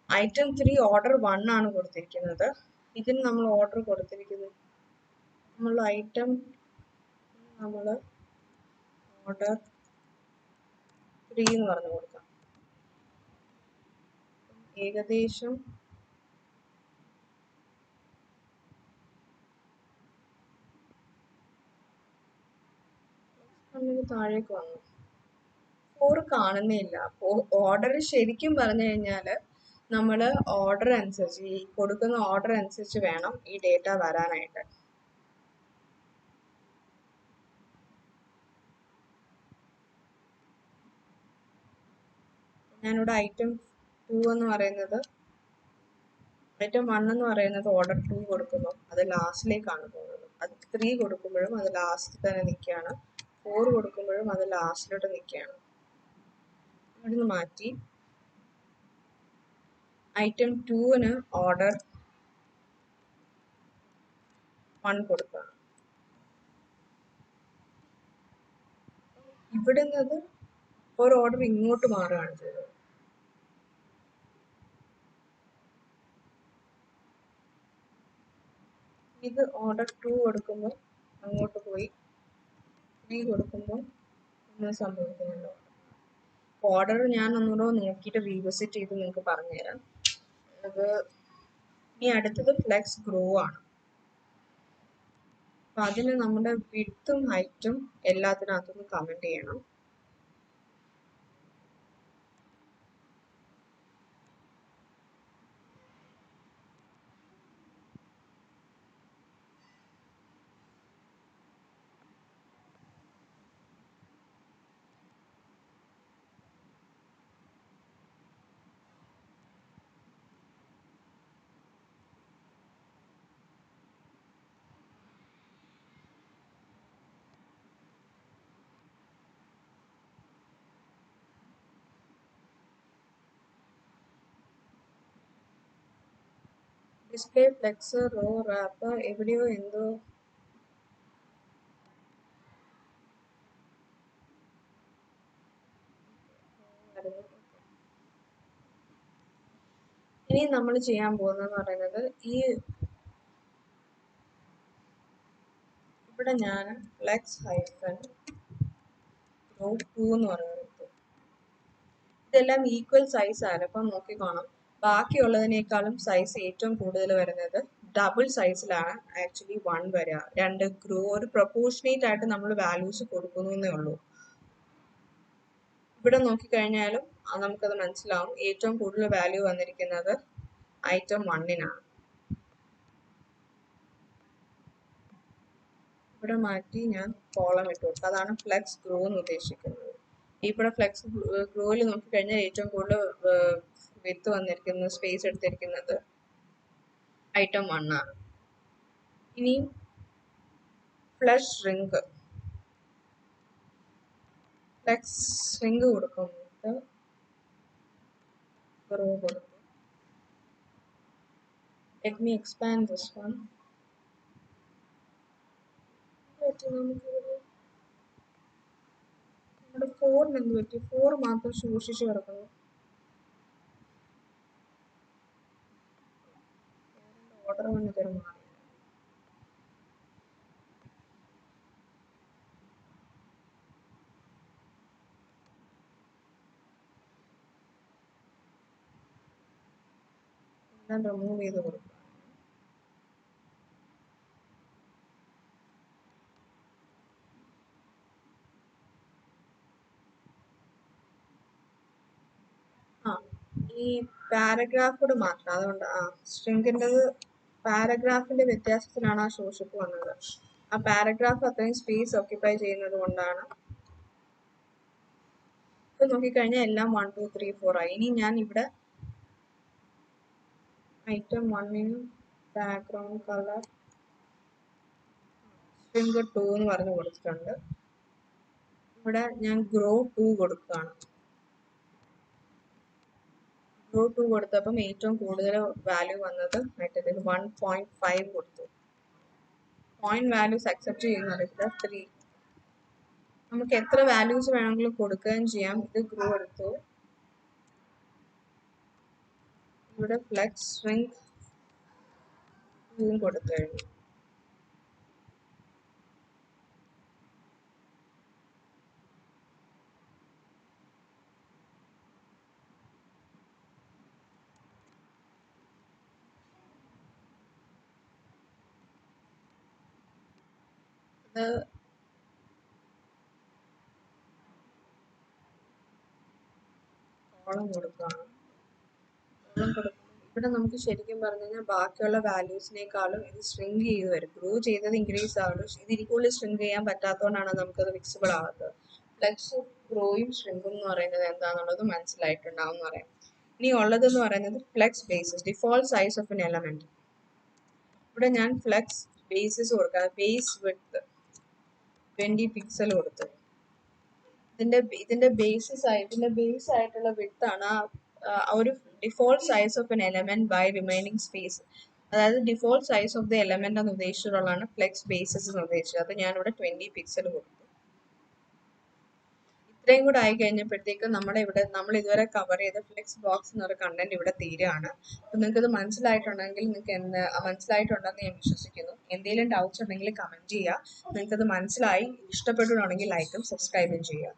ഐറ്റം 3 ഓർഡർ 1 ആണ് കൊടുത്തിരിക്കുന്നത്. ഇതിന് നമ്മൾ ഓർഡർ കൊടുത്തിരിക്കുന്നത് നമ്മൾ ഓർഡർ 3 എന്ന് പറഞ്ഞു കൊടുക്കാം. ഏകദേശം താഴേക്ക് വന്നു. 4 കാണുന്നില്ല. അപ്പോൾ ഓർഡർ ശരിക്കും പറഞ്ഞു കഴിഞ്ഞാൽ നമ്മൾ ഓർഡർ അനുസരിച്ച് ഈ കൊടുക്കുന്ന ഓർഡർ അനുസരിച്ച് വേണം ഈ ഡേറ്റ വരാനായിട്ട്. ഞാനിവിടെ ഐറ്റം 2 എന്ന് പറയുന്നത് ഐറ്റം 1 എന്ന് പറയുന്നത് ഓർഡർ 2 കൊടുക്കുമ്പോൾ അത് ലാസ്റ്റിലേക്കാണ് പോകുന്നത്. അത് 3 കൊടുക്കുമ്പോഴും അത് ലാസ്റ്റിൽ തന്നെ നിൽക്കുകയാണ്. 4 കൊടുക്കുമ്പോഴും അത് ലാസ്റ്റിലോട്ട് നിൽക്കുകയാണ്. ഇവിടുന്ന് മാറ്റി ഐറ്റം 2ന് ഓർഡർ 1 കൊടുക്കുക. ഇവിടുന്നത് ഒരു ഓർഡർ ഇങ്ങോട്ട് മാറുകയാണ് ചെയ്തത്. ഇത് ഓർഡർ 2 കൊടുക്കുമ്പോൾ അങ്ങോട്ട് പോയി 3 കൊടുക്കുമ്പോൾ ഒന്നും സംഭവിക്കുന്നുണ്ടോ. ഓർഡർ ഞാൻ ഒന്നുകൂടെ നോക്കിയിട്ട് റീവിസിറ്റ് ചെയ്ത് നിങ്ങൾക്ക് പറഞ്ഞുതരാം. അത് ഇനി അടുത്തത് ഫ്ലെക്സ് ഗ്രോ ആണ്. അപ്പം അതിന് നമ്മുടെ വിഡ്ത്തും ഹൈറ്റും എല്ലാത്തിനകത്തുനിന്ന് കമന്റ് ചെയ്യണം. ഡിസ്പ്ലേ ഫ്ലെക്സ് റോ റാപ്പ് എവിടെയോ എന്തോ ഇനി നമ്മൾ ചെയ്യാൻ പോകുന്നതെന്ന് പറയുന്നത് ഇവിടെ ഞാൻ ഫ്ലെക്സ് ഹൈഫൻ റോ 2 എന്ന് പറയുന്നത് ഇതെല്ലാം ഈക്വൽ സൈസ് ആണ്. അപ്പം നോക്കിക്കോണം, ബാക്കിയുള്ളതിനേക്കാളും സൈസ് ഏറ്റവും കൂടുതൽ വരുന്നത് ഡബിൾ സൈസിലാണ് ആക്ച്വലി 1 വരിക. രണ്ട് ഒരു പ്രൊപ്പോർഷനേറ്റ് ആയിട്ട് നമ്മൾ വാല്യൂസ് കൊടുക്കുന്നു എന്നേ ഉള്ളൂ. ഇവിടെ നോക്കിക്കഴിഞ്ഞാലും നമുക്കത് മനസ്സിലാവും. ഏറ്റവും കൂടുതൽ വാല്യൂ വന്നിരിക്കുന്നത് ഐറ്റം 1-നാണ്. ഇവിടെ മാറ്റി ഞാൻ കോളം ഇട്ട് കൊടുക്കും. അതാണ് ഫ്ലെക്സ് ഗ്രോ എന്ന് ഉദ്ദേശിക്കുന്നത്. ഇവിടെ ഫ്ലെക്സ് ഗ്രോയിൽ നോക്കിക്കഴിഞ്ഞാൽ ഏറ്റവും കൂടുതൽ വിത്ത് വന്നിരിക്കുന്നത്, സ്പേസ് എടുത്തിരിക്കുന്നത് ഐറ്റം 1 ആണ്. ഇനി ഫ്ലെക്സ് റിംഗ് കൊടുക്കുന്നത് ഗ്രോ കൊടുക്കും. Let me expand this one. നമ്മുടെ 4 എന്ത് പറ്റി? 4 മാത്രം സൂക്ഷിച്ചു കിടക്കുന്നു. ഓർഡർ വന്നിട്ട് മാറി. ഞാൻ റിമൂവ് ചെയ്ത് കൊടുക്കും. ഈ പാരഗ്രാഫോട് മാത്രം, അതുകൊണ്ട് സ്ട്രിങ്ങിൻ്റെത് പാരഗ്രാഫിന്റെ വ്യത്യാസത്തിലാണ് ആ ശോഷിപ്പ് വന്നത്. ആ പാരഗ്രാഫ് അത്രയും സ്പേസ് ഓക്യുപ്പൈ ചെയ്യുന്നത് കൊണ്ടാണ്. ഇപ്പൊ നോക്കിക്കഴിഞ്ഞാൽ എല്ലാം 1 2 3 4 ആയി. ഇനി ഞാൻ ഇവിടെ ഐറ്റം 1-ന് ബാക്ക്ഗ്രൗണ്ട് കളർ സ്ട്രിംഗ് 2 എന്ന് പറഞ്ഞ് കൊടുത്തിട്ടുണ്ട്. ഇവിടെ ഞാൻ ഗ്രോ 2 കൊടുക്കുകയാണ്. ഗ്രോ 2 കൊടുത്തപ്പം ഏറ്റവും കൂടുതൽ വാല്യൂ വന്നത് മറ്റേതിൽ 1.5 കൊടുത്തു. പോയിന്റ് വാല്യൂസ് അക്സെപ്റ്റ് ചെയ്യുന്നത് 3. നമുക്ക് എത്ര വാല്യൂസ് വേണമെങ്കിലും കൊടുക്കുകയും ചെയ്യാം. ഇത് ഗ്രോ എടുത്തു. ഇവിടെ ഫ്ലെക്സ് സ്ട്രിംഗ് 2 കൊടുത്തു കഴിഞ്ഞു. ഇത് കോളം കൊടുക്കുകയാണ്. ഇവിടെ നമുക്ക് ശരിക്കും പറഞ്ഞു കഴിഞ്ഞാൽ ബാക്കിയുള്ള വാല്യൂസിനേക്കാളും ഇത് സ്ട്രിങ്ക് ചെയ്ത് വരും. ഗ്രോ ചെയ്തത് ഇൻക്രീസ് ആവുള്ളൂ. ഇതിൽ കൂടുതൽ സ്ട്രിങ്ക് ചെയ്യാൻ പറ്റാത്തതുകൊണ്ടാണ് നമുക്കത് വിസിബിൾ ആവാത്തത്. ഫ്ലെക്സ് ഗ്രോയും സ്ട്രിങ്കും എന്ന് പറയുന്നത് എന്താണെന്നുള്ളത് മനസ്സിലായിട്ടുണ്ടാവും എന്ന് പറയാം. ഇനി ഉള്ളതെന്ന് പറയുന്നത് flex basis, default size of an element. ഇവിടെ ഞാൻ ഫ്ലെക്സ് ബേസിസ് കൊടുക്കാം. ബേസ് വിഡ്ത്ത് 20 പിക്സൽ കൊടുത്തു. ഇതിന്റെ ബേസ് ആയിട്ടുള്ള വിഡ്ത്ത് ആണ് ഒരു default size of an element by remaining space. അതായത് default size of the element എന്ന് ഉദ്ദേശിച്ചിട്ടുള്ളതാണ് ഫ്ലെക്സ് ബേസിസ് എന്ന് ഉദ്ദേശിച്ചത്. അത് ഞാനിവിടെ 20 പിക്സൽ കൊടുത്തു. ഇത്രയും കൂടെ ആയി കഴിഞ്ഞപ്പോഴത്തേക്ക് നമ്മൾ ഇതുവരെ കവർ ചെയ്ത ഫ്ലെക്സ് ബോക്സ് എന്നൊരു കണ്ടന്റ് ഇവിടെ തീരുകയാണ്. അപ്പൊ നിങ്ങൾക്ക് ഇത് മനസ്സിലായിട്ടുണ്ടെങ്കിൽ മനസ്സിലായിട്ടുണ്ടെന്ന് ഞാൻ വിശ്വസിക്കുന്നു. എന്തെങ്കിലും ഡൗട്ട്സ് ഉണ്ടെങ്കിൽ കമന്റ് ചെയ്യുക. നിങ്ങൾക്ക് ഇത് മനസ്സിലായി ഇഷ്ടപ്പെട്ടിട്ടുണ്ടെങ്കിൽ ലൈക്കും സബ്സ്ക്രൈബും ചെയ്യുക.